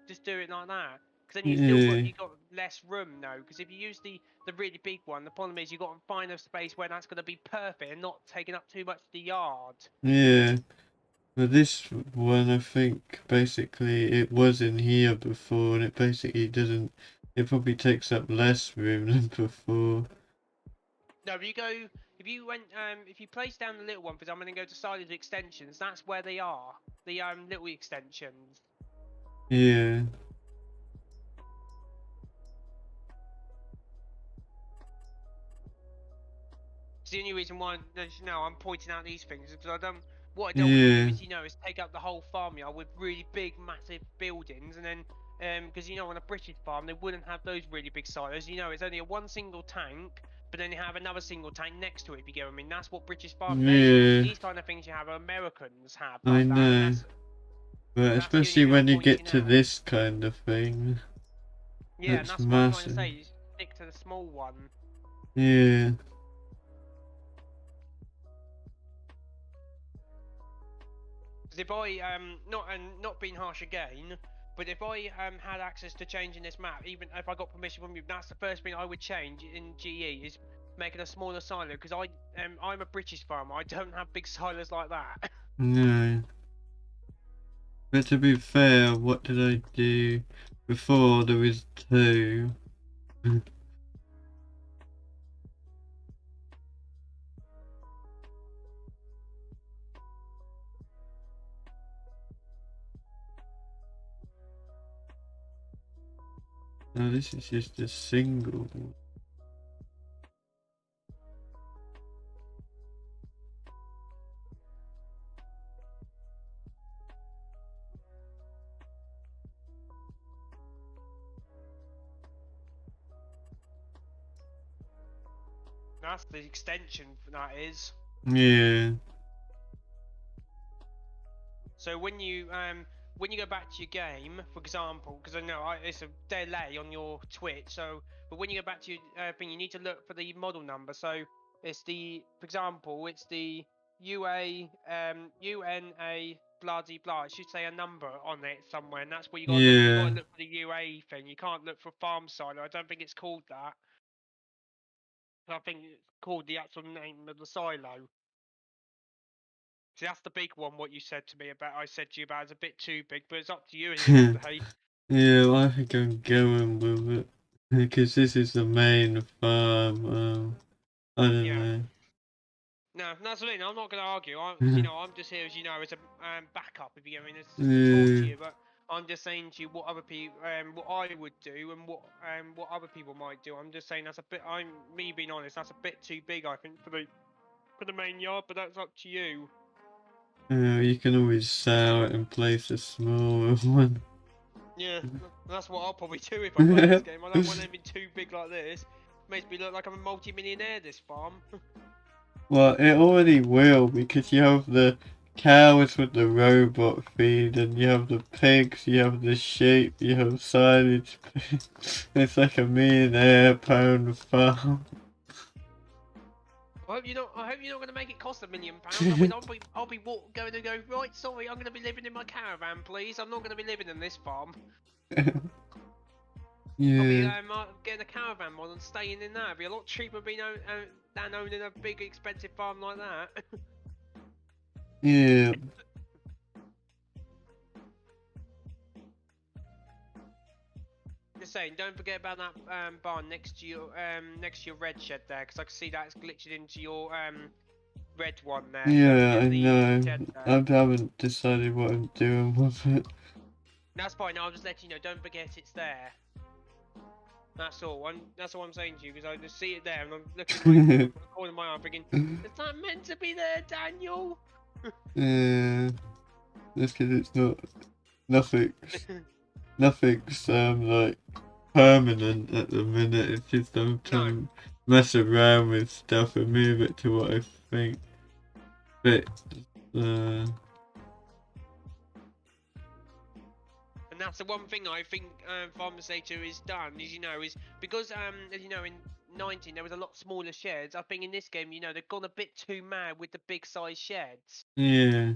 Just do it like that. Because then you got less room now. Because if you use the really big one, the problem is you got to find a space where that's going to be perfect and not taking up too much of the yard. Yeah. But this one, I think, basically, it was in here before, and it basically doesn't. It probably takes up less room than before. No, if you place down the little one, because I'm going to go to silos extensions, that's where they are. The little extensions. Yeah. It's the only reason why I'm pointing out these things because I don't. What I don't want to do is take up the whole farmyard with really big, massive buildings, and then because on a British farm they wouldn't have those really big silos. It's only a one single tank, but then you have another single tank next to it. If you get what I mean, that's what British farm. These kind of things you have, Americans have. Like I know. But especially when you get to this kind of thing. Yeah, and that's what I'm trying to say. You stick to the small one. Yeah. If I not being harsh again, but if I had access to changing this map, even if I got permission from you, that's the first thing I would change in GE is making a smaller silo because I'm a British farmer. I don't have big silos like that. No. But to be fair, what did I do before? There was 2. No, this is just a single. That's the extension. That is. Yeah. So when you go back to your game, for example, because I know it's a delay on your Twitch. So, but when you go back to your thing, you need to look for the model number. So it's the, for example, it's the UNA bloody blah. It should say a number on it somewhere, and that's where you got to look. You got Yeah. to look for the UA thing. You can't look for farm silo. I don't think it's called that. I think it's called the actual name of the silo. See, that's the big one. What you said to me about, I said to you about, it's a bit too big, but it's up to you at the end of the day. Yeah, well, I think I'm going with it. Because this is the main farm. I don't Yeah. know. No, that's what I mean. I'm not going to argue. I'm just here, as you know, as a backup. If you, I mean, it's to talk to Yeah. you, but I'm just saying to you what other people, what I would do, and what other people might do. I'm just saying that's a bit. Me being honest, that's a bit too big, I think, for the main yard. But that's up to you. You can always sell it and place a smaller one. Yeah, that's what I'll probably do if I play this game. I don't want anything too big like this. Makes me look like I'm a multi-millionaire. This farm. Well, it already will because you have the cows with the robot feed, and you have the pigs, you have the sheep, you have silage. It's like a millionaire pound farm. I hope you're not. Going to make it cost £1 million. I mean, I'll be going to go. Right, sorry, I'm going to be living in my caravan, please. I'm not going to be living in this farm. Yeah. I'll be getting a caravan mod and staying in that. It'd be a lot cheaper than owning a big expensive farm like that. Yeah. Just saying, don't forget about that barn next to your red shed there, because I can see that's glitched into your red one there. Yeah, I know. I haven't decided what I'm doing with it. That's fine. I'll just let you know. Don't forget it's there. That's all. That's all I'm saying to you, because I just see it there and I'm looking at my corner of my eye, I'm thinking, is that meant to be there, Daniel? Yeah. Just because it's nothing's like permanent at the minute. It's just I'm trying to mess around with stuff and move it to what I think fits. And that's the one thing I think Farmasator is done, is because as you know, in 19 there was a lot smaller sheds. I think in this game, they've gone a bit too mad with the big size sheds. Yeah.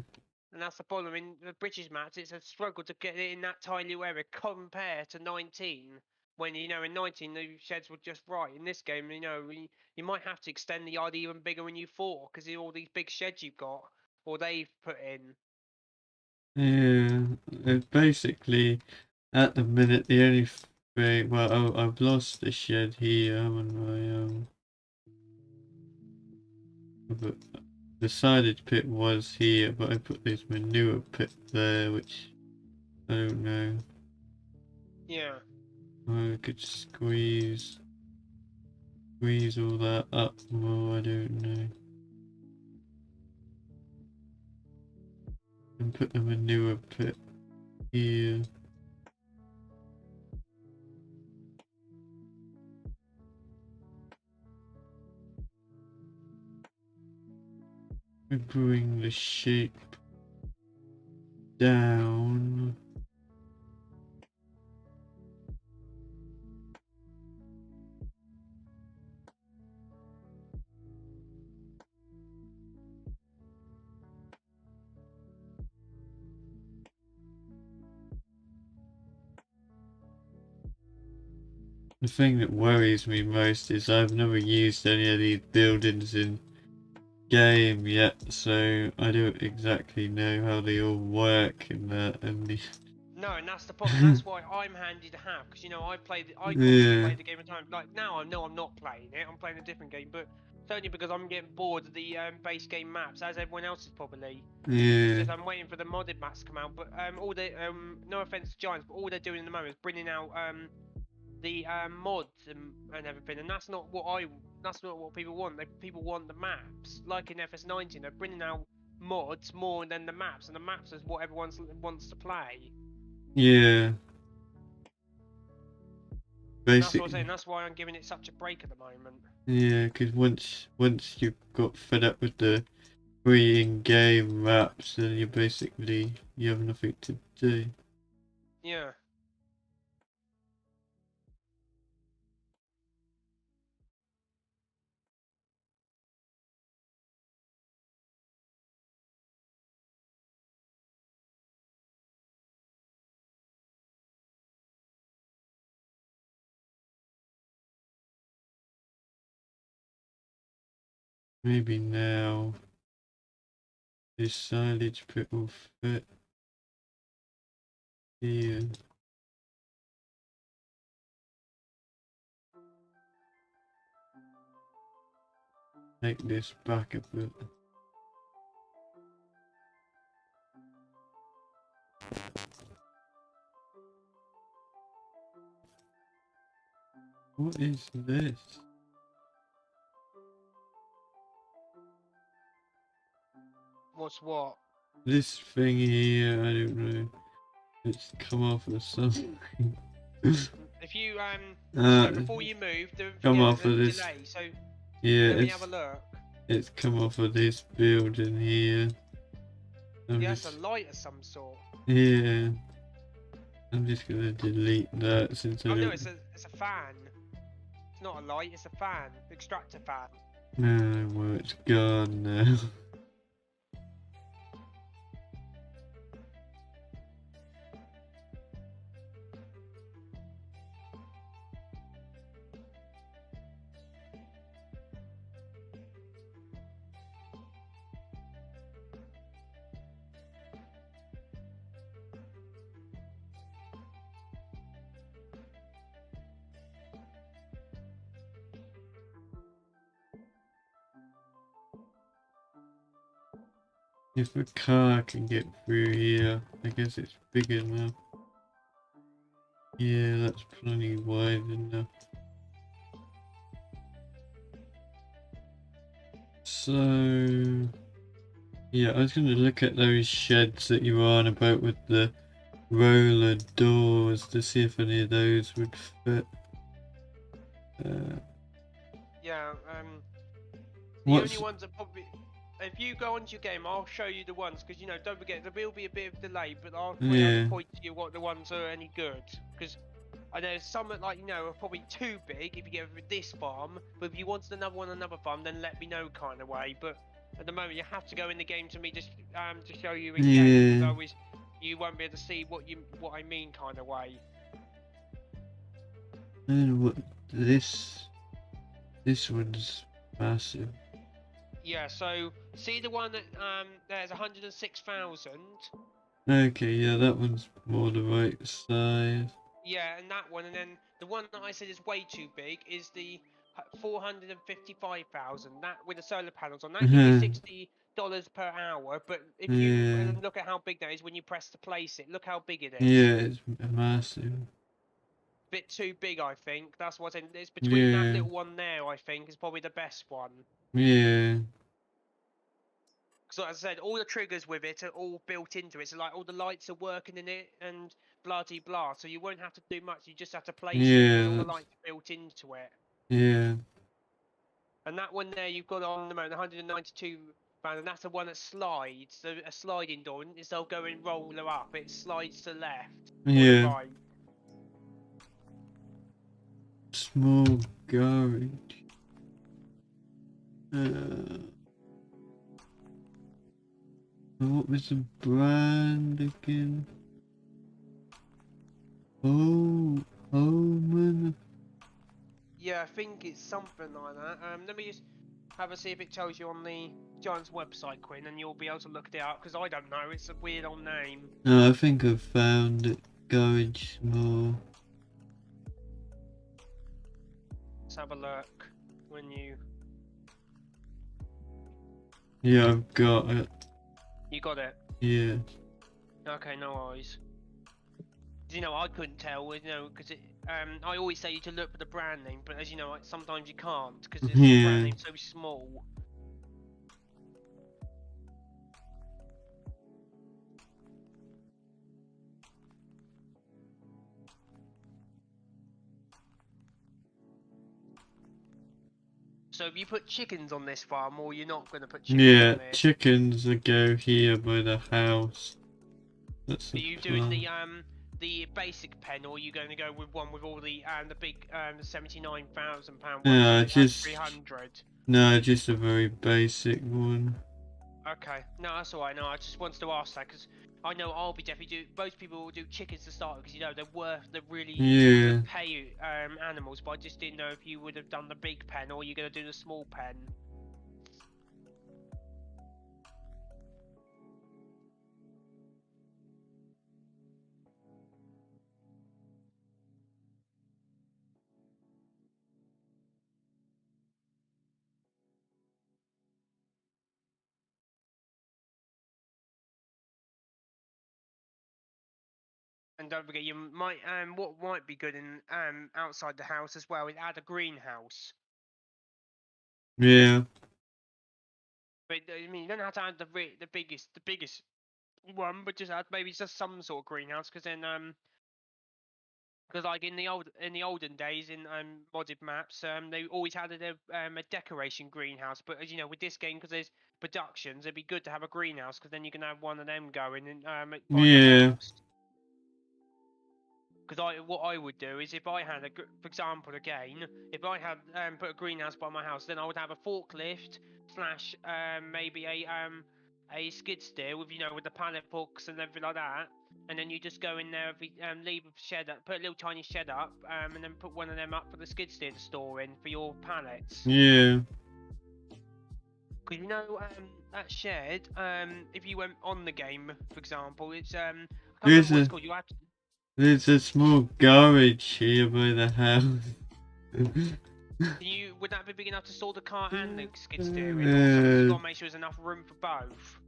And that's the problem. In the British maps, it's a struggle to get it in that tiny little area compared to 19. When, in 19, the sheds were just right. In this game, you might have to extend the yard even bigger when you 4, because of all these big sheds you've got, or they've put in. Yeah. It's basically, at the minute, the only thing... Well, I've lost the shed here, haven't I? But the silage pit was here, but I put this manure pit there, which I don't know. Yeah. I could squeeze all that up more, I don't know. And put the manure pit here. We bring the sheep down. The thing that worries me most is I've never used any of these buildings in game yet, so I don't exactly know how they all work and that. No, and that's the problem. That's why I'm handy to have, because you know I constantly Yeah, play the game at time. Like now, I know I'm not playing it. I'm playing a different game, but it's only because I'm getting bored of the base game maps, as everyone else is probably. It's yeah, just I'm waiting for the modded maps to come out. But all the no offense to Giants, but all they're doing at the moment is bringing out the mods and everything, and that's not what people want. People want the maps, like in FS19. They're bringing out mods more than the maps, and the maps is what everyone wants to play. yeah. And that's what I'm saying. Basically, That's why I'm giving it such a break at the moment. yeah, because once you got fed up with the free in-game maps, then you have nothing to do. Yeah. Maybe now this silage bit will fit here. Make this back a bit. What is this? What's what? This thing here, I don't know. It's come off of something. If you so uh, before you move, don't come forget off there's of a this. delay. So Yeah, let me have a look. it's come off of this building here. Yeah, that's a light of some sort. Yeah. I'm just gonna delete that since I Oh no, don't. it's a fan. It's not a light. It's a fan. Extractor fan. No, well, it's gone now. If a car can get through here, I guess it's big enough. Yeah, that's plenty wide enough. So, yeah, I was going to look at those sheds that you were on about with the roller doors to see if any of those would fit. Yeah. The only What's ones that probably. If you go onto your game, I'll show you the ones because you know. Don't forget there will be a bit of delay, but I'll be able yeah, to point to you what the ones are any good because. There's some that like are probably too big if you get this farm, but if you wanted another one, another farm, then let me know kind of way. But at the moment, you have to go in the game to me just to show you in game. yeah. Otherwise, you won't be able to see what I mean kind of way. And what this one's massive. Yeah. So see the one that there's 106,000. Okay, yeah, that one's more the right size. Yeah, and that one, and then the one that I said is way too big is the 455,000. That with the solar panels on that gives you $60 per hour. But if you Yeah, look at how big that is when you press to place it, look how big it is. yeah, it's massive. Bit too big, I think. That's what it's between that Yeah, little one there. I think is probably the best one. yeah, Because as I said, all the triggers with it are all built into it. So like all the lights are working in it and blah de blah. So you won't have to do much. You just have to place it, and all the yeah, lights are built into it. yeah, And that one there you've got on the moment 192 pound, and that's the one that slides. So a sliding door, instead of going roller up, it slides to the left or the yeah. right. Small garage. Uh, what was the brand again? Oh, man. Yeah, I think it's something like that. Let me just have a see if it tells you on the Giants website, Quinn, and you'll be able to look it up, because I don't know, it's a weird old name. No, I think I've found it. Garage more. Let's have a look when you... Yeah, I've got it. You got it? Yeah. Okay, no worries. You know, I couldn't tell, you know, because I always say to look for the brand name, but as you know, like, sometimes you can't, because the brand name's so small. So have you put chickens on this farm, or you're not going to put chickens Yeah, on this? chickens that go here by the house. That's Are you doing the basic pen, or are you going to go with one with all the big £79,000 one? Yeah, just 300. no, just a very basic one. Okay, no, that's alright. No, I just wanted to ask that because I know I'll be definitely do. Most people will do chickens to start because you know they're really good pay animals. But I just didn't know if you would have done the big pen or you're gonna do the small pen. And don't forget, you might what might be good in outside the house as well is add a greenhouse. Yeah. But I mean, you don't have to add the biggest one, but just add maybe just some sort of greenhouse because then because like in the olden days in modded maps, they always had a decoration greenhouse. But as you know, with this game, because there's productions, it'd be good to have a greenhouse because then you can have one of them going and by the house. Because what I would do is if I had for example, again, if I had put a greenhouse by my house, then I would have a forklift slash maybe a skid steer with with the pallet hooks and everything like that. And then you just go in there, leave a shed up, put a little tiny shed up, and then put one of them up for the skid steer to store in for your pallets. Yeah. Because you know, that shed, if you went on the game, for example, it's I can't remember what it's called. You have to. There's a small garage here by the house. Would that be big enough to store the car and the skid steer in? Or you got to make sure there's enough room for both.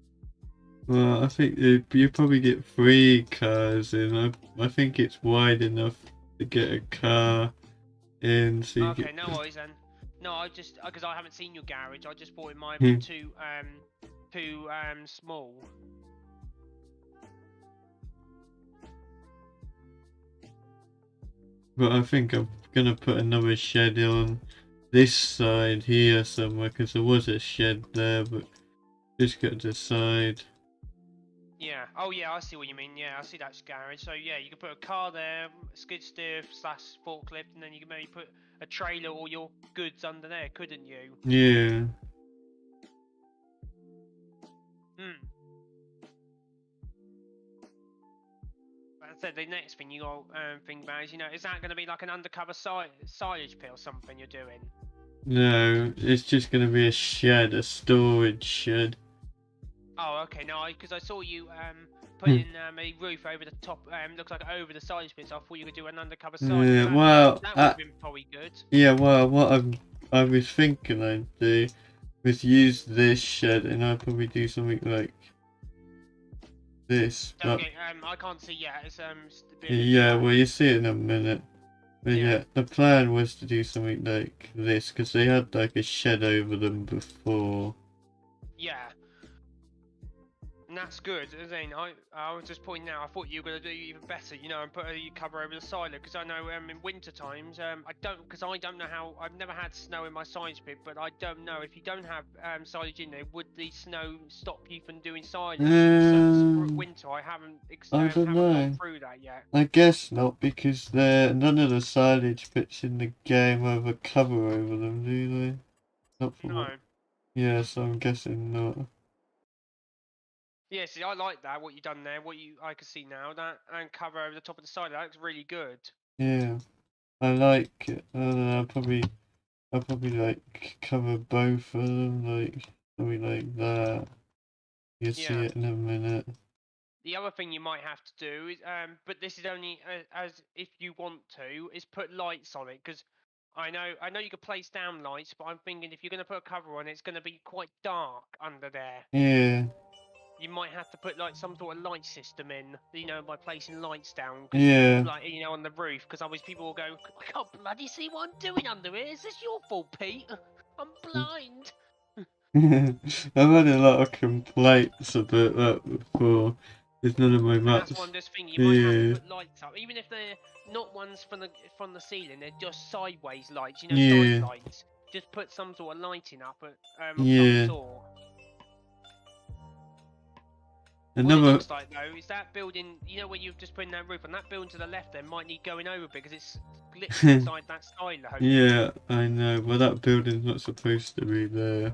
Well, I think you probably get 3 cars in. I think it's wide enough to get a car in. So okay, no worries then. No, I just because I haven't seen your garage, I just thought it might be too small. But I think I'm gonna put another shed on this side here somewhere because there was a shed there, but just got to decide. Yeah. Oh yeah, I see what you mean. Yeah, I see that garage. So yeah, you can put a car there, skid steer slash forklift, and then you can maybe put a trailer or your goods under there, couldn't you? Yeah. I said the next thing you got think about is is that going to be like an undercover silage pit or something you're doing? No, it's just gonna be a shed, a storage shed. Oh, okay. No, because I saw you putting a roof over the top. Looks like over the silage pit. So I thought you could do an undercover silage. Yeah, well, that would have been probably good. Yeah, well, what I was thinking I'd do was use this shed, and I'd probably do something like this. Okay, I can't see yet. It's yeah, well, you see it in a minute. But yeah, the plan was to do something like this because they had like a shed over them before. Yeah. And that's good. Zane, I was just pointing out, I thought you were going to do even better, and put a cover over the silo, because I know in winter times, I don't know how, I've never had snow in my silage pit, but I don't know, if you don't have silage in there, would the snow stop you from doing silage? Winter, I haven't gone through that yet. I guess not, because none of the silage pits in the game have a cover over them, do they? Not for No. Yeah, so I'm guessing not. Yeah, see, I like that, what you've done there, I can see now, that and cover over the top of the side, that looks really good. Yeah, I like it. I don't know, I'll probably like cover both of them, like something like that. You'll see Yeah. it in a minute. The other thing you might have to do is, but this is only as if you want to, is put lights on it, because I know you could place down lights, but I'm thinking if you're going to put a cover on it, it's going to be quite dark under there. Yeah, You might have to put like some sort of light system in, you know, by placing lights down, because yeah. like, you know, on the roof, because otherwise people will go, I can't bloody see what I'm doing under here. Is this your fault, Pete? I'm blind. I've had a lot of complaints about that before. It's none of my And that's maps. one just thing, you might have to Yeah, put lights up, even if they're not ones from the ceiling, they're just sideways lights, you know, side yeah, lights. Just put some sort of lighting up of some yeah. sort. What it Another, looks like though is that building, you know, where you've just put in that roof, and that building to the left there might need going over because it's literally inside that silo. yeah, I know, but that building's not supposed to be there.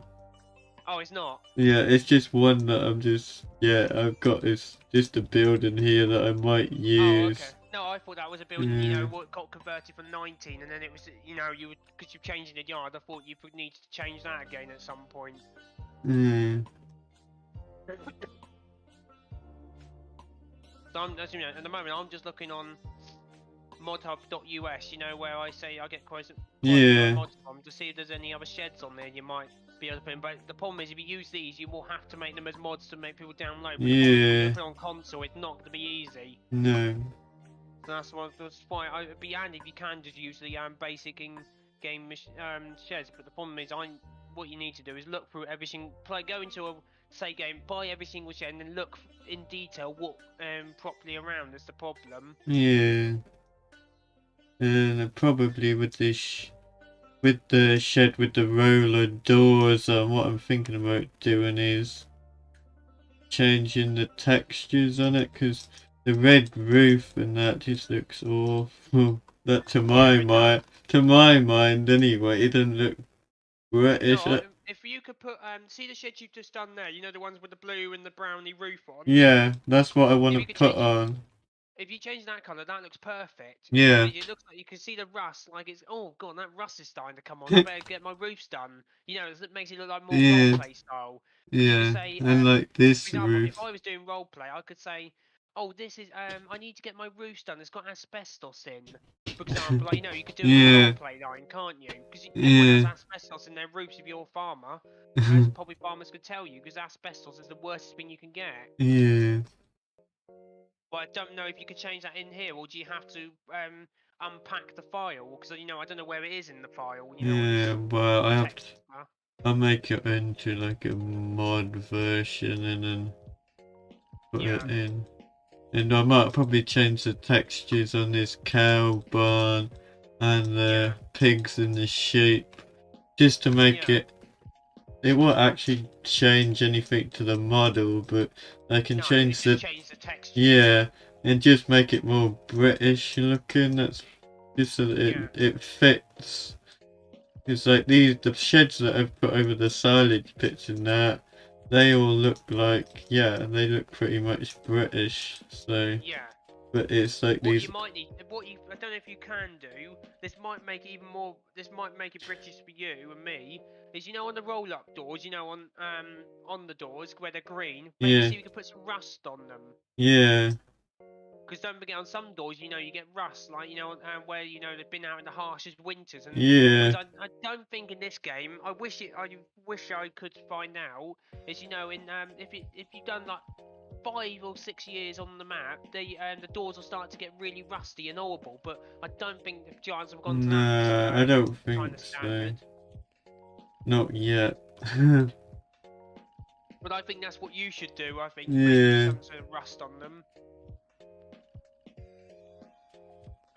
Oh, it's not. Yeah, it's just one that I've got is just a building here that I might Oh, okay. use. No, I thought that was a building, you know, Yeah, what got converted from 19, and then it was, you know, because you're changing the yard. I thought you would need to change that again at some point. yeah, So you know, at the moment, I'm just looking on modhub.us, you know, where I say I get quite a few yeah, mods from, to see if there's any other sheds on there you might be able to put in. But the problem is, if you use these, you will have to make them as mods to make people download. But the problem is, when you yeah. put it on console, it's not going to be easy. No, So that's why it'd be handy if you can just use the basic in-game sheds. But the problem is, what you need to do is look through every single go into a say game, buy every single shed, and then look in detail what properly around. That's the problem. yeah. And probably with with the shed with the roller doors, what I'm thinking about doing is changing the textures on it, because the red roof and that just looks awful. That Yeah, it does. to my mind anyway, it doesn't look British. No, if you could put see the sheds you've just done there, you know, the ones with the blue and the browny roof on. Yeah, that's what I want If to you could put change it, on. if you change that colour, that looks perfect. Because the Yeah, problem is, it looks like you can see the rust. Like it's, oh god, that rust is starting to come on. I better get my roofs done. You know, it makes it look like more yeah, roleplay style. Because you could yeah, say, and like for this example, if roof. I was doing roleplay, I could say, oh, this is I need to get my roofs done. It's got asbestos in. For example, like, you know, you could do it in the Yeah, roleplay line, can't you? Because everyone has yeah, asbestos in their roofs if you're a farmer, as probably farmers could tell you, because asbestos is the worst thing you can get. yeah. But I don't know if you could change that in here, or do you have to unpack the file? Because, you know, I don't know where it is in the file. You know, on Yeah, this well, I have to. text. Huh? I'll make it into like a mod version and then put Yeah, it in. And I might probably change the textures on this cow barn and yeah, the pigs and the sheep just to make yeah. it won't actually change anything to the model, but I can No, it change just the, changed the textures. yeah, and just make it more British looking. That's just so that Yeah, it fits. It's like the sheds that I've put over the silage pits and that, they all look like, yeah, they look pretty much British. So, yeah. but it's like What you these, might need, I don't know if you can do. This might make it even more. This might make it British for you and me. Is, you know, on the roll-up doors, you know, on the doors where they're green. Maybe yeah, see if we could put some rust on them. yeah, Because don't forget, on some doors, you know, you get rust, like, you know, where, you know, they've been out in the harshest winters. And yeah, because I don't think in this game, I wish I could find out, is, you know, in if you've done like 5 or 6 years on the map, the doors will start to get really rusty and horrible. But I don't think the Giants have gone to that nah, I don't kind think of so. standard. Not yet. But I think that's what you should do. I think maybe Yeah, some sort of rust on them.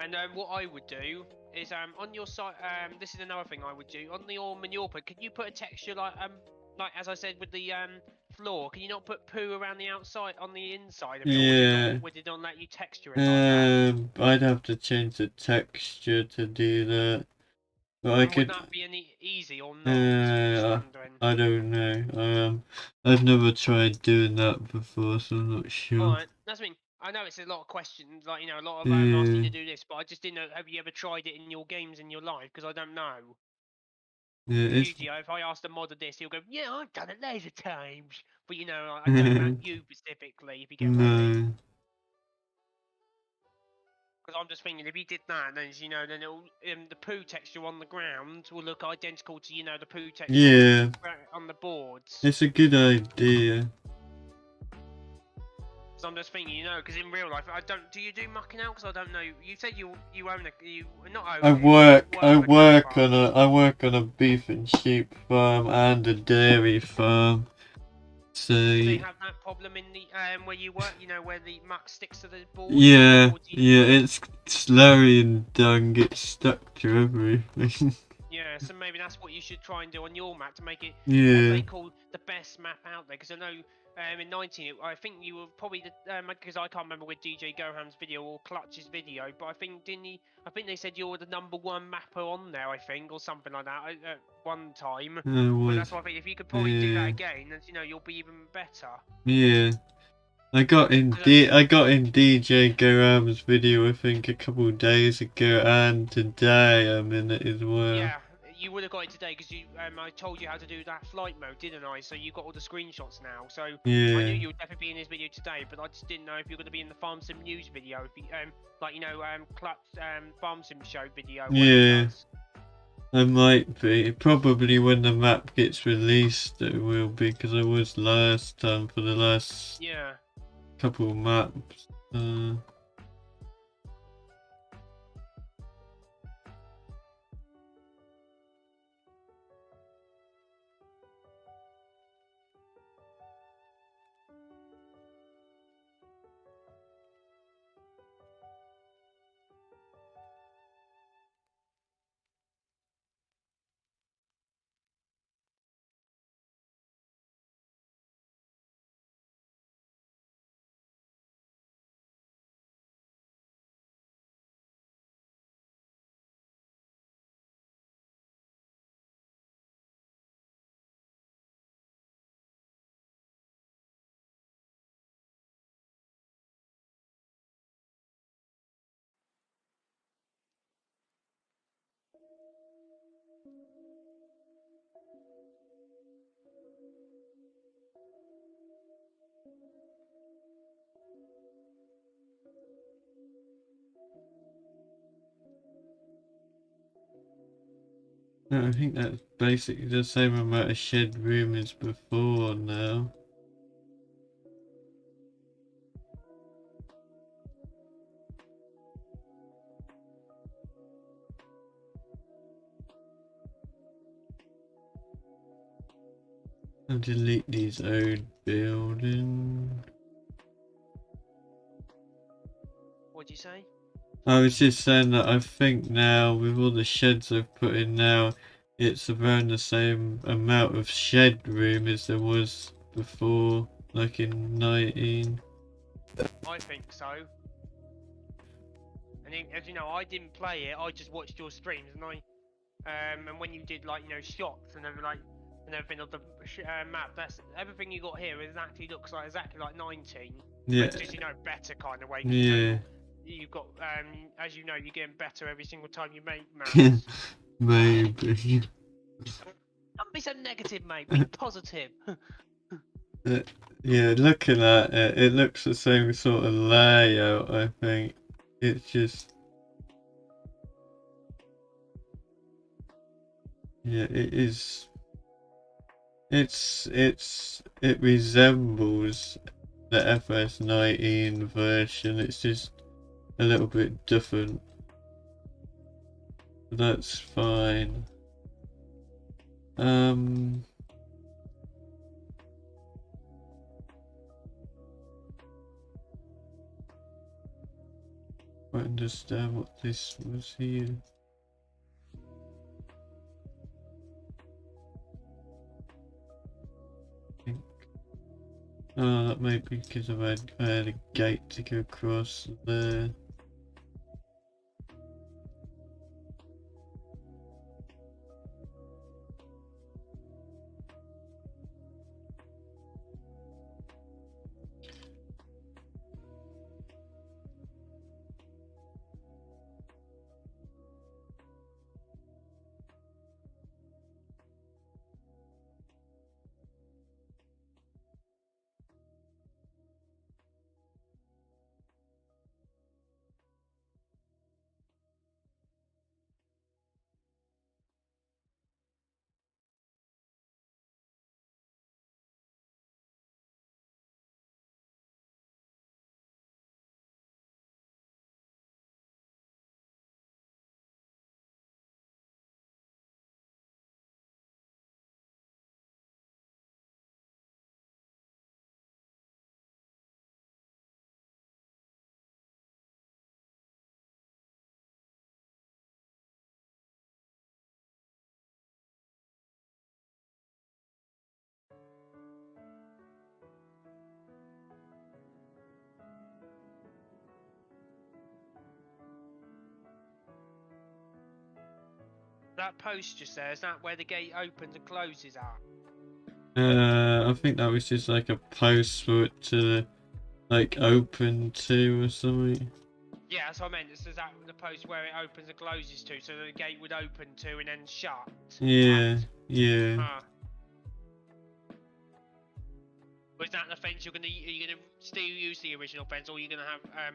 And what I would do is on your site, this is another thing I would do on your manure pit. Can you put a texture like as I said with the floor? Can you not put poo around the outside on the inside of it, or yeah. would it not let you texture it like that? I'd have to change the texture to do that. But I And would could, that be any easy or not? Just uh, wondering. I don't know. I've never tried doing that before, so I'm not sure. Alright, that's I mean. I know it's a lot of questions, like, you know, a lot of asking Yeah. you to do this, but I just didn't know. Have you ever tried it in your games in your life? Because I don't know. Yeah, Because it's usually, if I ask the modder this, he'll go, "Yeah, I've done it loads of times." But you know, I don't know about you specifically, if you get what I mean. no. Because I'm just thinking, if you did that, then you know, then it'll, the poo texture on the ground will look identical to the poo texture Yeah, on the boards. it's a good idea. So I'm just thinking, because in real life, I don't. Do you do mucking out? Because I don't know. You said you own you not own I it. You work farm. I work on a beef and sheep farm and a dairy farm. So Do they have that problem in the where you work? Where the muck sticks to the boards? yeah, Or do you... yeah, it's slurry and dung gets stuck to everything. Yeah, so maybe that's what you should try and do on your map to make it what Yeah. they call the best map out there. Because I know in 19, I think you were probably the because I can't remember with DJ Goham's video or Clutch's video, but I think I think they said you're the #1 mapper on there, I think, or something like that at one time. I But was, that's why I think if you could probably do that yeah, again, then you'll be even better. yeah. I got in DJ Goram's video I think a couple of days ago, and today I'm in it as well. Yeah, you would have got it today because I told you how to do that flight mode, didn't I? So you got all the screenshots now. So I knew Yeah, you would definitely be in this video today, but I just didn't know if you're going to be in the Farm Sim news video, if you, Clutch Farm Sim show video, whatever he yeah. does. I might be. Probably when the map gets released it will be, because I was last time for the last Yeah. couple of maps. I think that's basically the same amount of shed room as before now. I'll delete these old buildings. What'd you say? I was just saying that I think now, with all the sheds I've put in now, it's around the same amount of shed room as there was before, like in 19. I think so. And as you know, I didn't play it. I just watched your streams, and and when you did shots and everything of the map, that's everything you got here looks like exactly like 19. Yeah. But just better kind of way. Yeah. You've got as you know, you're getting better every single time you make maps. Maybe. Don't be so negative, mate. Be positive. Yeah, looking at it, it looks the same sort of layout, I think. It's just... Yeah, it is... It resembles the FS19 version, it's just a little bit different. That's fine. I understand what this was here. Oh, that might be because I had a gate to go across there. that post just there, is that where the gate opens and closes at? I think that was just like a post for it to like open to or something. Yeah, that's what I meant. Is that the post where it opens and closes to, so the gate would open to and then shut? Yeah, yeah. Was that the fence are you gonna still use the original fence, or are you gonna have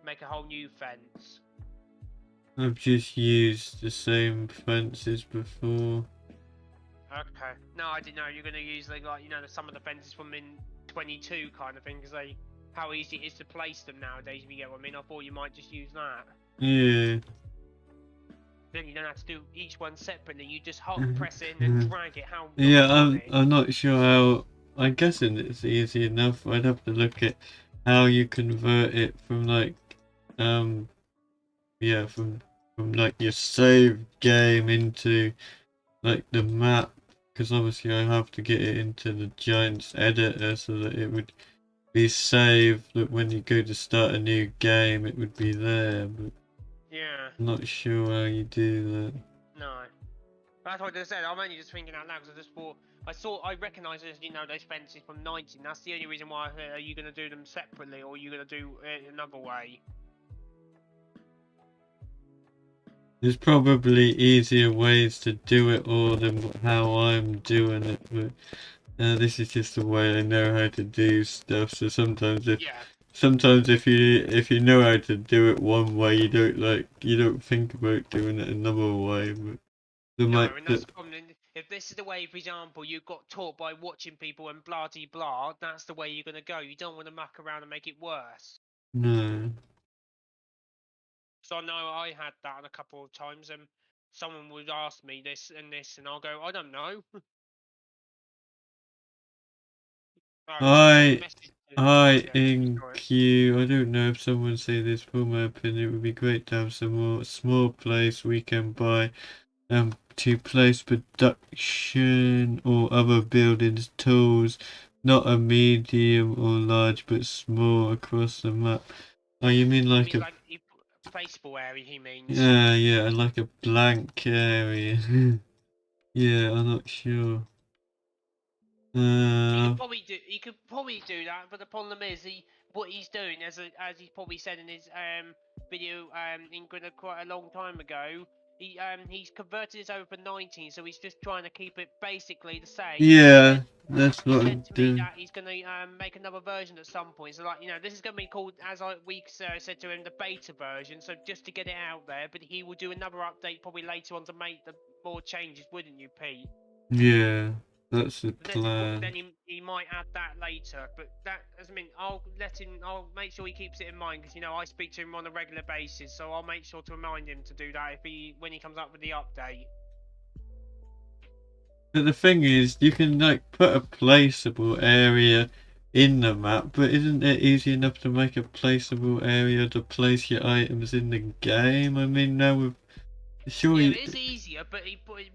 make a whole new fence? I've just used the same fences before. Okay. No, I didn't know you're gonna use like some of the fences from in 22 kind of thing, because how easy it is to place them nowadays. If you get what I mean, I thought you might just use that. Yeah. Then you don't have to do each one separately. You just press it and then drag it. Yeah, I'm not sure how. I'm guessing it's easy enough. I'd have to look at how you convert it from like yeah, from like your save game into like the map, because obviously I have to get it into the Giants editor so that it would be saved, that when you go to start a new game it would be there, but yeah. I'm not sure how you do that. No. That's what I said. I'm only just thinking out loud because I recognise those fences from 19. That's the only reason why. Are you going to do them separately, or are you going to do it another way? There's probably easier ways to do it all than how I'm doing it, but this is just the way I know how to do stuff. So sometimes if you know how to do it one way, you don't think about doing it another way. But and that's the problem. If this is the way, for example, you got taught by watching people and blah de blah, that's the way you're going to go. You don't want to muck around and make it worse. No. So I know I had that a couple of times, and someone would ask me this, and I'll go, I don't know. I INQ. I don't know if someone say this. For my opinion, it would be great to have some more small place we can buy to place production or other buildings tools, not a medium or large but small across the map. Oh, you mean like a placeable area? He means. Yeah, like a blank area. Yeah, I'm not sure. He could probably do that, but the problem is what he's doing, as he's probably said in his video in Greenland quite a long time ago. He's converted this over for 19, so he's just trying to keep it basically the same. Yeah, that's what I'm doing. That he's going to make another version at some point. So this is going to be called, as we said to him, the beta version. So just to get it out there, but he will do another update probably later on to make the more changes, wouldn't you, Pete? Yeah, that's the plan. Then he might add that later, but I'll make sure he keeps it in mind, because I speak to him on a regular basis, so I'll make sure to remind him to do that when he comes up with the update. But the thing is, you can like put a placeable area in the map, but isn't it easy enough to make a placeable area to place your items in the game? I mean, now with surely. Yeah, it is easier, but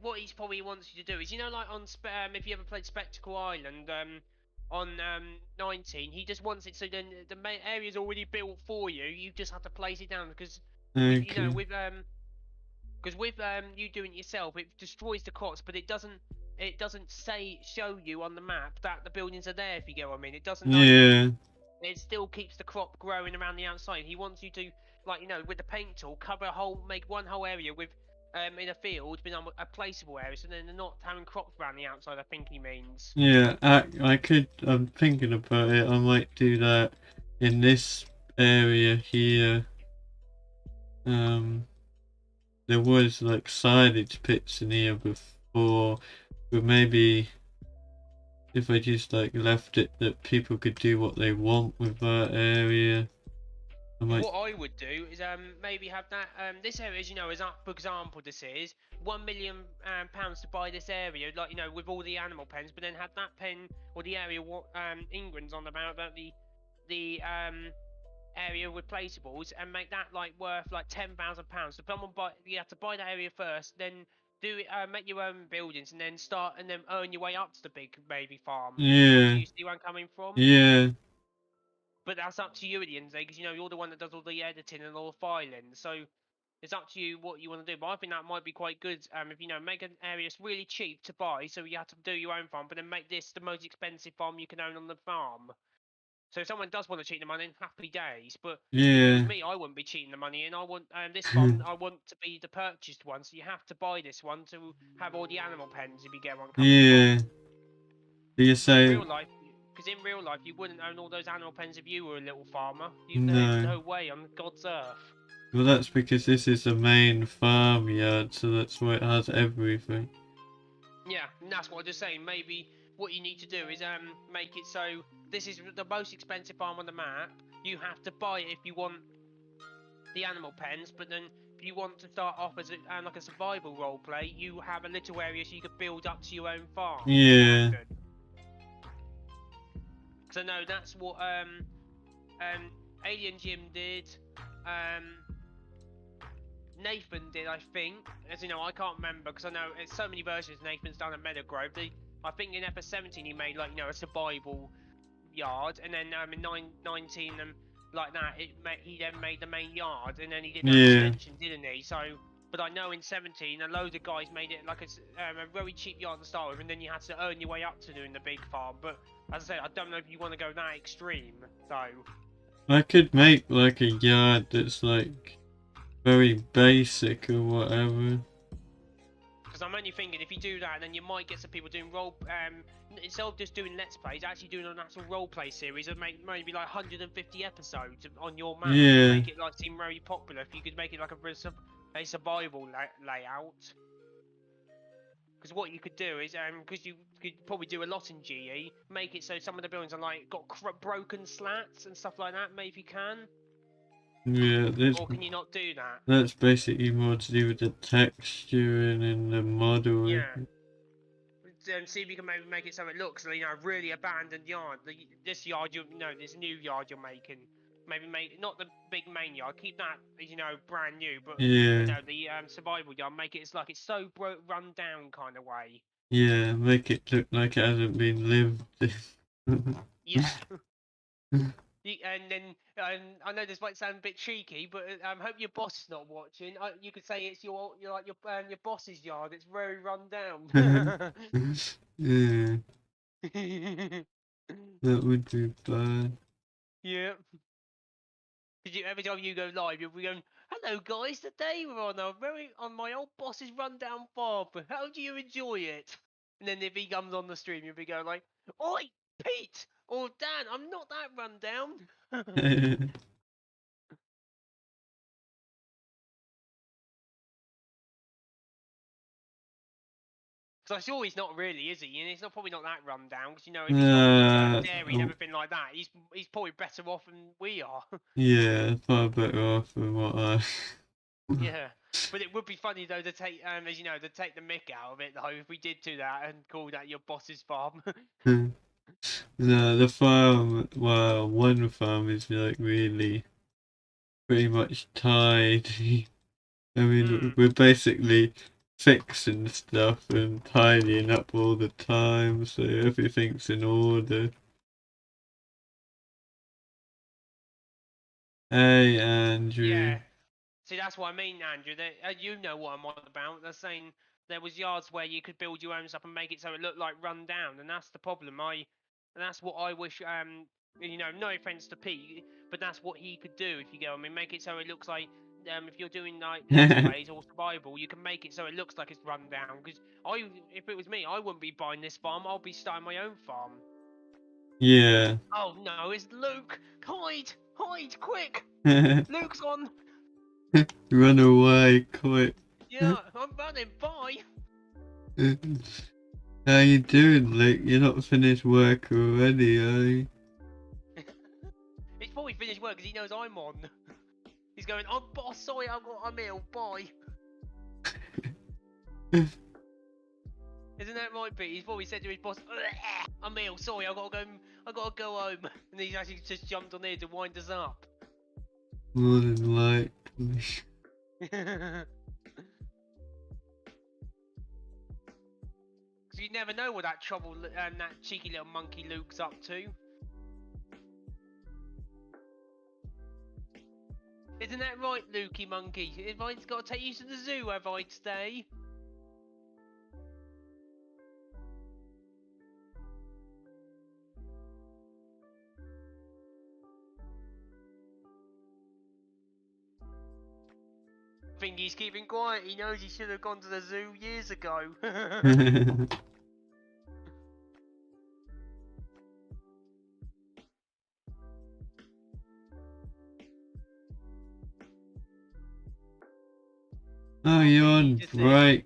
what he probably wants you to do is, like on if you ever played Spectacle Island on 19, he just wants it so then the main area's already built for you. You just have to place it down, because with you doing it yourself, it destroys the crops, but it doesn't show you on the map that the buildings are there, if you get what I mean. It doesn't. Yeah. It still keeps the crop growing around the outside. He wants you to, with the paint tool, make one whole area with in a field, being a placeable area, so then they're not having crops around the outside. I think he means. Yeah, I could. I'm thinking about it. I might do that in this area here. There was like silage pits in here before, but maybe if I just like left it that people could do what they want with that area. What I would do is maybe have that this area, as up for example, this is £1 million to buy this area, with all the animal pens, but then have that pen or the area what England's on about the area with placeables, and make that worth £10,000. So someone you have to buy that area first, then do it, make your own buildings, and then earn your way up to the big baby farm. Yeah. Do you see where I'm coming from? Yeah. But that's up to you at the end of the day, because you're the one that does all the editing and all the filing. So It's up to you what you want to do, but I think that might be quite good. If you know, make an area that's really cheap to buy, so you have to do your own farm, but then make this the most expensive farm you can own on the farm. So if someone does want to cheat the money, happy days. But if it was Yeah. me, I wouldn't be cheating the money, and I want this farm. I want to be the purchased one, so you have to buy this one to have all the animal pens if you get one coming Yeah. from. You In say real life, because in real life you wouldn't own all those animal pens if you were a little farmer. There's no. no way on God's earth. Well, that's because this is the main farmyard, so that's why it has everything. Yeah, and that's what I'm just saying. Maybe what you need to do is make it so this is the most expensive farm on the map. You have to buy it if you want the animal pens, but then if you want to start off as like a survival role play, you have a little area so you can build up to your own farm. Yeah. Because I know that's what Alien Jim did. Nathan did, I think. As you know, I can't remember because I know it's so many versions Nathan's done at Meadowgrove. I think in episode 17 he made like a survival yard, and then in 19 like that he then made the main yard, and then he did that extension, didn't he? So, but I know in 17 a load of guys made it like a very cheap yard to start with, and then you had to earn your way up to doing the big farm. But as I said, I don't know if you want to go that extreme. So I could make like a yard that's like very basic or whatever. Because I'm only thinking if you do that, then you might get some people doing instead of just doing let's plays, actually doing an actual role play series and make maybe like 150 episodes on your map. Yeah. Make it like seem very popular. If you could make it like a survival layout. Because what you could do is because you could probably do a lot in GE, make it so some of the buildings are like got broken slats and stuff like that. Maybe you can. Yeah, Or can you not do that? that's basically more to do with the texturing and the modeling. Yeah. See if you can maybe make it so it looks, really abandoned yard. This yard, this new yard you're making. Maybe make not the big main yard. Keep that, brand new. But the survival yard, make it like it's so run down kind of way. Yeah, make it look like it hasn't been lived in. Yeah. And then I know this might sound a bit cheeky, but hope your boss is not watching. You could say it's your boss's yard. It's very run down. Yeah, that would be bad. Yeah. Because every time you go live, you'll be going, "Hello guys, today we're on my old boss's rundown farm. How do you enjoy it?" And then if he comes on the stream, you'll be going like, "Oi, Pete or Dan, I'm not that rundown." Because I'm sure he's not really, is he? And he's probably not that run down. Because if he's got dairy and everything like that, he's probably better off than we are. Yeah, far better off than what I. Yeah, but it would be funny though to take, as you know, to take the mick out of it though if we did do that and call that your boss's farm. No, the farm. Well, one farm is like really pretty much tidy. I mean, we're basically fixing stuff and tidying up all the time, so everything's in order. Hey, Andrew. Yeah. See, that's what I mean, Andrew. You know what I'm on about. They're saying there was yards where you could build your own stuff and make it so it looked like run down, and that's the problem. And that's what I wish. No offense to Pete, but that's what he could do if you go. I mean, make it so it looks like. If you're doing like let's plays or survival, you can make it so it looks like it's run down. Because if it was me, I wouldn't be buying this farm. I'll be starting my own farm. Yeah. Oh no, it's Luke! Hide! Hide! Quick! Luke's on! Run away, quick. Yeah, I'm running, bye! How you doing, Luke? You're not finished work already, are you? He's probably finished work because he knows I'm on. He's going, "Oh boss, sorry, I'm ill, bye." Isn't that right, Pete? He's probably said to his boss, "I'm ill, sorry, I gotta go home." And he's actually just jumped on here to wind us up. More than likely. Because you never know what that that cheeky little monkey Luke's up to. Isn't that right, Lukey Monkey? If I've got to take you to the zoo, have I today? I think he's keeping quiet. He knows he should have gone to the zoo years ago. Oh, you're he on just said- break.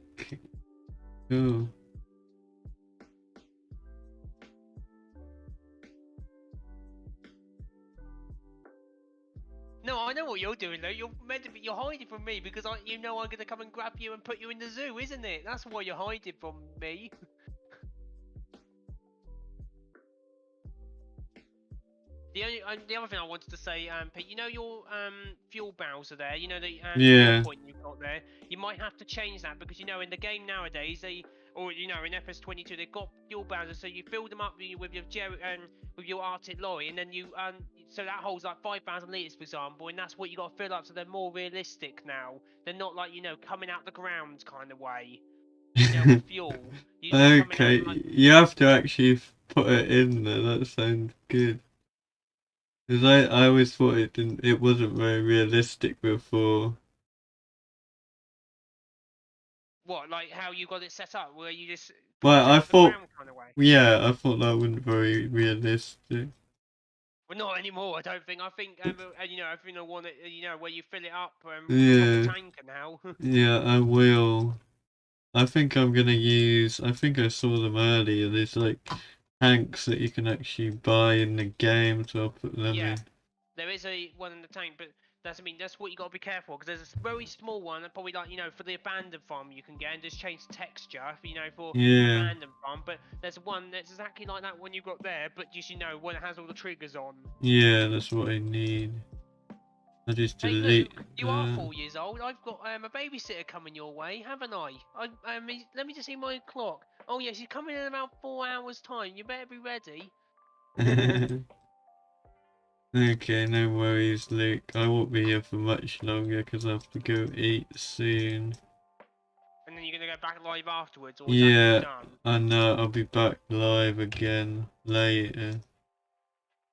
Cool. No, I know what you're doing though. You're meant to be. You're hiding from me because you know I'm gonna come and grab you and put you in the zoo, isn't it? That's why you're hiding from me. The other thing I wanted to say, Pete, you know your fuel barrels are there. You know the Yeah. fuel point you've got there. You might have to change that because you know in the game nowadays or you know in FS22 they've got fuel barrels, so you fill them up with your with your Arctic lorry, and then you so that holds like 5,000 liters, for example, and that's what you got to fill up. So they're more realistic now. They're not like coming out the ground kind of way. With fuel. Okay, you have to actually put it in there. That sounds good. Because I always thought it wasn't very realistic before. What, like how you got it set up, where you just Well, I thought, kind of way? yeah, I thought that wasn't very realistic. Well, not anymore. I don't think. I think I think I want it. Where you fill it up Yeah. from the tanker now. Yeah, I will. I think I'm gonna use. I think I saw them earlier. There's like tanks that you can actually buy in the game, so I'll put them Yeah. in. There is one in the tank, but that's what you got to be careful because there's a very small one, and probably like for the abandoned farm you can get and just change the texture, for Yeah. abandoned farm. But there's one that's exactly like that one you got there, but just when it has all the triggers on. Yeah, that's what I need. I just Hey delete. Luke, you are 4 years old. I've got a babysitter coming your way, haven't I? Let me just see my clock. Oh yeah, she's coming in about 4 hours time. You better be ready. Okay, no worries, Luke. I won't be here for much longer because I have to go eat soon. And then you're gonna go back live afterwards, or Yeah, is that done? I know. I'll be back live again later.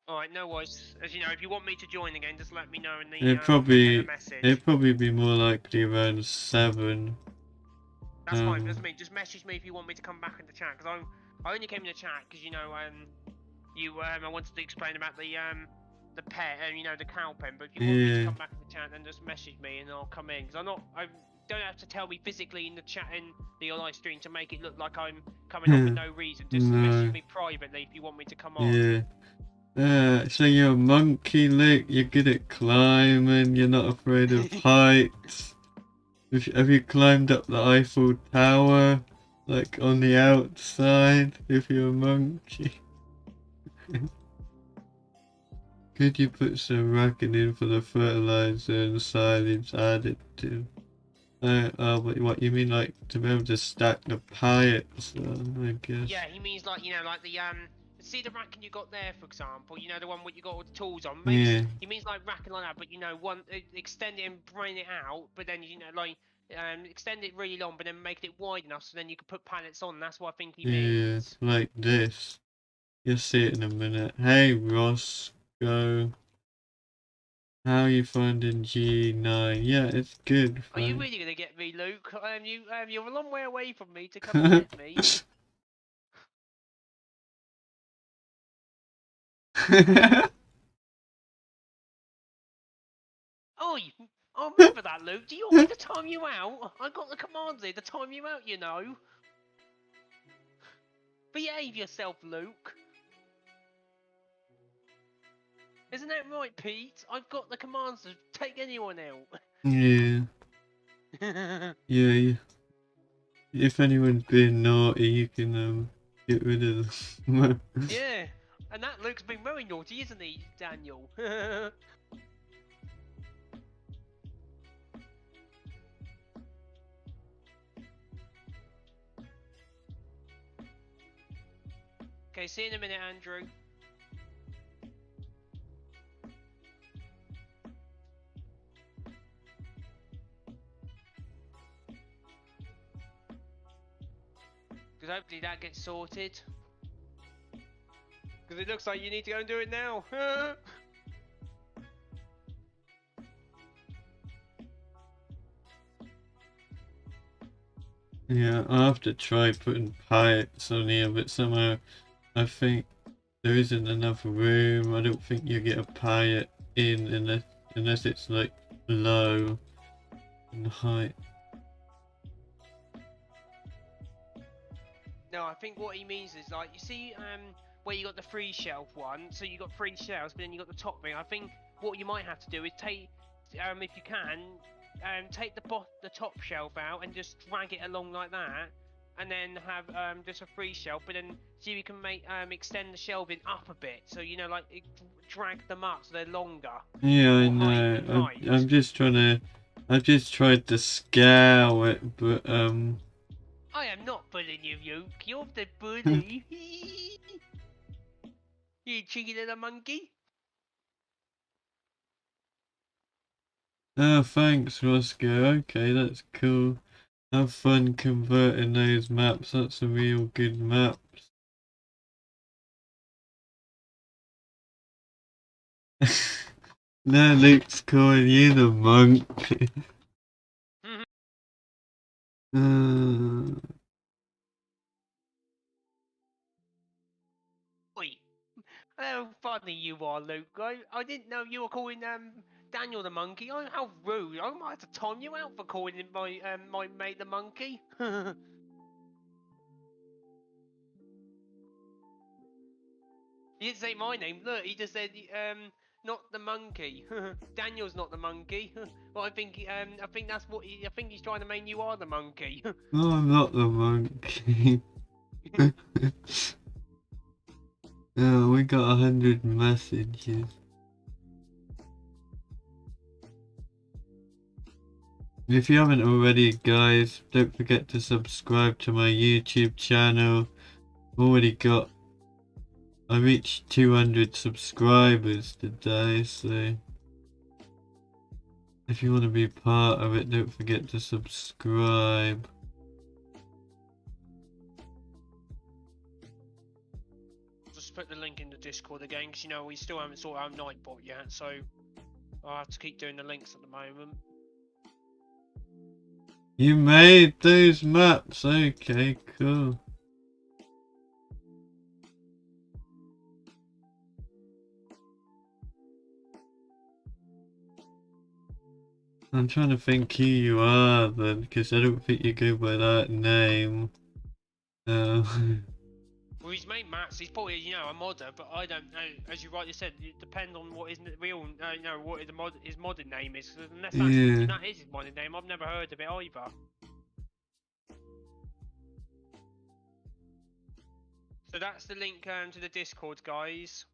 Alright, no worries. As you know, if you want me to join again, just let me know in the It'd probably message. be more likely around 7. That's fine. That's me. Just message me if you want me to come back in the chat, because I only came in the chat because I wanted to explain about the pet and the cow pen. But if you want me to come back in the chat, then just message me and I'll come in. Because I don't have to tell me physically in the chat in the live stream to make it look like I'm coming on for no reason. Just message me privately if you want me to come on. Yeah. So you're a monkey, Luke. You're good at climbing. You're not afraid of heights. Have you climbed up the Eiffel Tower, like on the outside? If you're a monkey. Could you put some racking in for the fertilizer and silage added to? What you mean, like to be able to stack the pallets? I guess. Yeah, he means like like the see the racking you got there, for example. The one what you got all the tools on. Maybe Yeah. he means like racking like that, but one extend it and bring it out, but then like extend it really long, but then make it wide enough so then you can put pallets on. That's what I think he means. Yeah, like this. You'll see it in a minute. Hey, Roscoe. How are you finding G9? Yeah, it's good. Are you really gonna get me, Luke? You're a long way away from me to come and get me. Oh, I remember that, Luke. Do you want me to time you out? I got the commands here to time you out, Behave yourself, Luke. Isn't that right, Pete? I've got the commands to take anyone out. Yeah. Yeah. If anyone's being naughty, you can get rid of them. Yeah. And that Luke's been very naughty, isn't he, Daniel? Okay, see you in a minute, Andrew. Because hopefully that gets sorted. Because it looks like you need to go and do it now. Yeah, I'll have to try putting pirates on here, but somehow I think there isn't enough room. I don't think you get a pirate in unless it's like low in height. No, I think what he means is like, you see where you got the free shelf one, so you got 3 shelves, but then you got the top ring. I think what you might have to do is take, if you can, take the top shelf out and just drag it along like that, and then have just a free shelf, but then see if you can make extend the shelving up a bit, so you know, like drag them up so they're longer. Yeah, I Or height and know. height. I'm just trying to. I've just tried to scale it, but I am not bullying you, Luke. You're the bully. You cheeky little monkey. Oh, thanks, Roscoe. Okay, that's cool. Have fun converting those maps. That's a real good maps. Now Luke's calling you the monk. Oi. How funny you are, Luke. I didn't know you were calling Daniel the monkey. How rude. I might have to time you out for calling him my mate the monkey. He didn't say my name. Look, he just said not the monkey. Daniel's not the monkey. Well, I think that's what I think he's trying to mean you are the monkey. No, I'm not the monkey. Oh, we got 100 messages. If you haven't already, guys, don't forget to subscribe to my YouTube channel. I reached 200 subscribers today, so if you want to be part of it, don't forget to subscribe. Just put the link in the Discord again, because you know we still haven't sorted out Nightbot yet, so I'll have to keep doing the links at the moment. You made those maps, okay, cool. I'm trying to think who you are then, because I don't think you go by that name. Well, he's made maps. He's probably, you know, a modder, but I don't know. As you rightly said, it depends on what his real, you know, what his modded name is. Unless that is his modded name, I've never heard of it either. So that's the link to the Discord, guys.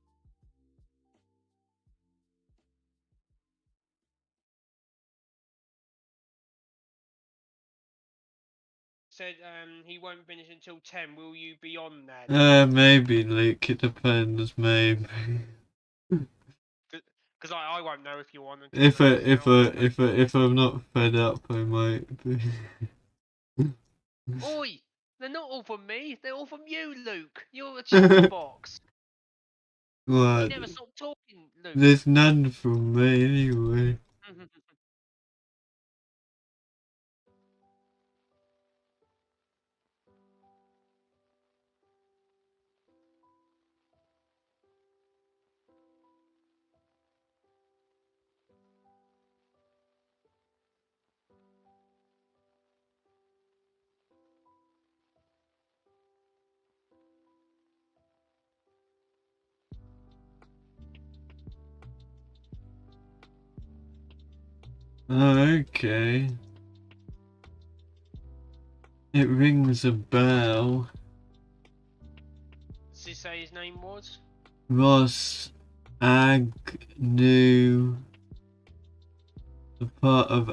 Said he won't finish until 10. Will you be on there? Maybe, Luke. It depends, maybe. Because I won't know if you're on. If I'm not fed up, I might be. Oi! They're not all from me. They're all from you, Luke. You're a chatterbox. What? You never stop talking, Luke. There's none from me anyway. Oh, okay. It rings a bell. Does he say his name was? Ross Agnew. A part of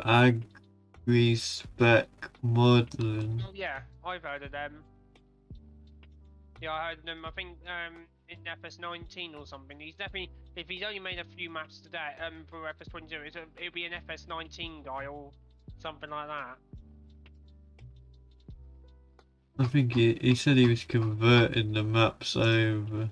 Agri-Spec Modeling. Oh, yeah, I've heard of them. Yeah, I heard them. I think in FS19 or something. He's definitely, if he's only made a few maps today, for FS22, it'll be an FS19 guy or something like that. I think he said he was converting the maps over.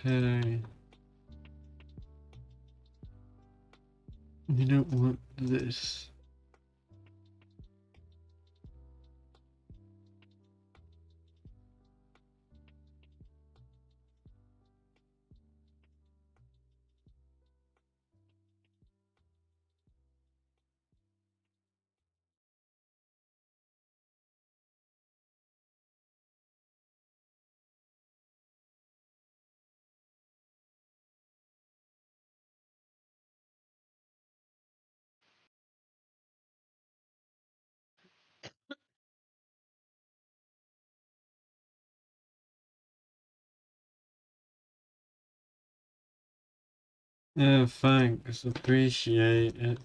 Okay. You don't want this. Yeah, thanks. Appreciate it.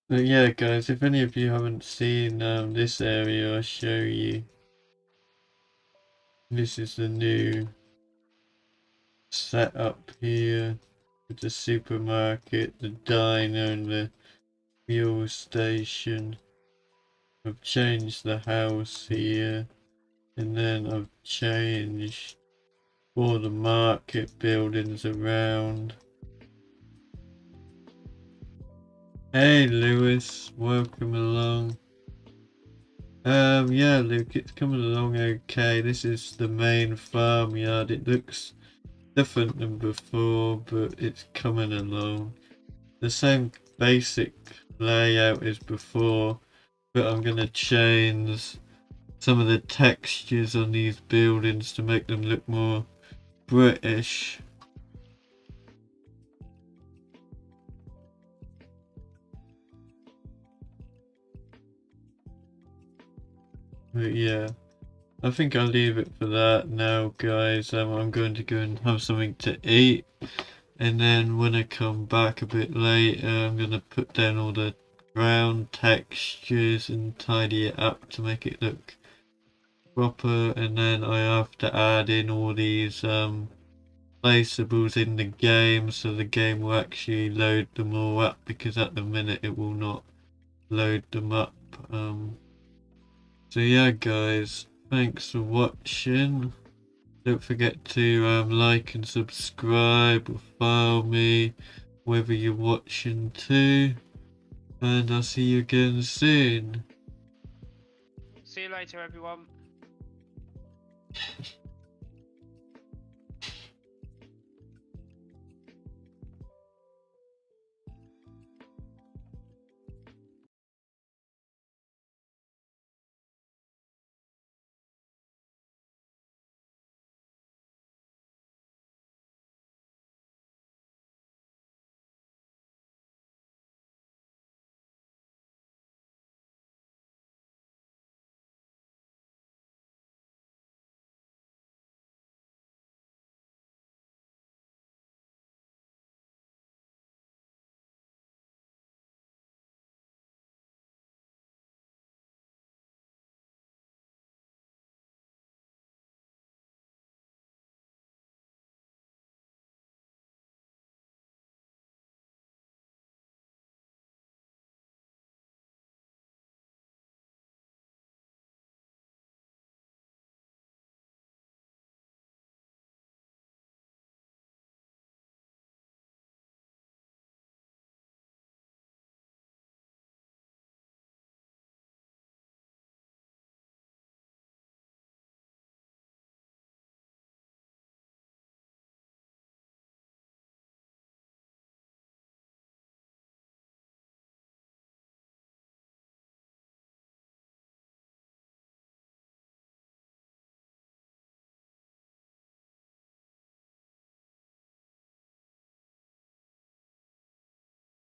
But yeah, guys, if any of you haven't seen this area, I'll show you. This is the new setup here with the supermarket, the diner, and the fuel station. I've changed the house here, and then I've changed all the market buildings around. Hey Lewis, welcome along. Yeah, Luke, it's coming along okay. This is the main farmyard. It looks different than before, but it's coming along. The same basic layout as before, but I'm gonna change some of the textures on these buildings to make them look more British. But yeah, I think I'll leave it for that now, guys. I'm going to go and have something to eat, and then when I come back a bit later, I'm gonna put down all the ground textures and tidy it up to make it look proper, and then I have to add in all these placeables in the game so the game will actually load them all up, because at the minute it will not load them up. So yeah, guys, thanks for watching. Don't forget to like and subscribe or follow me whether you're watching too, and I'll see you again soon. See you later, everyone.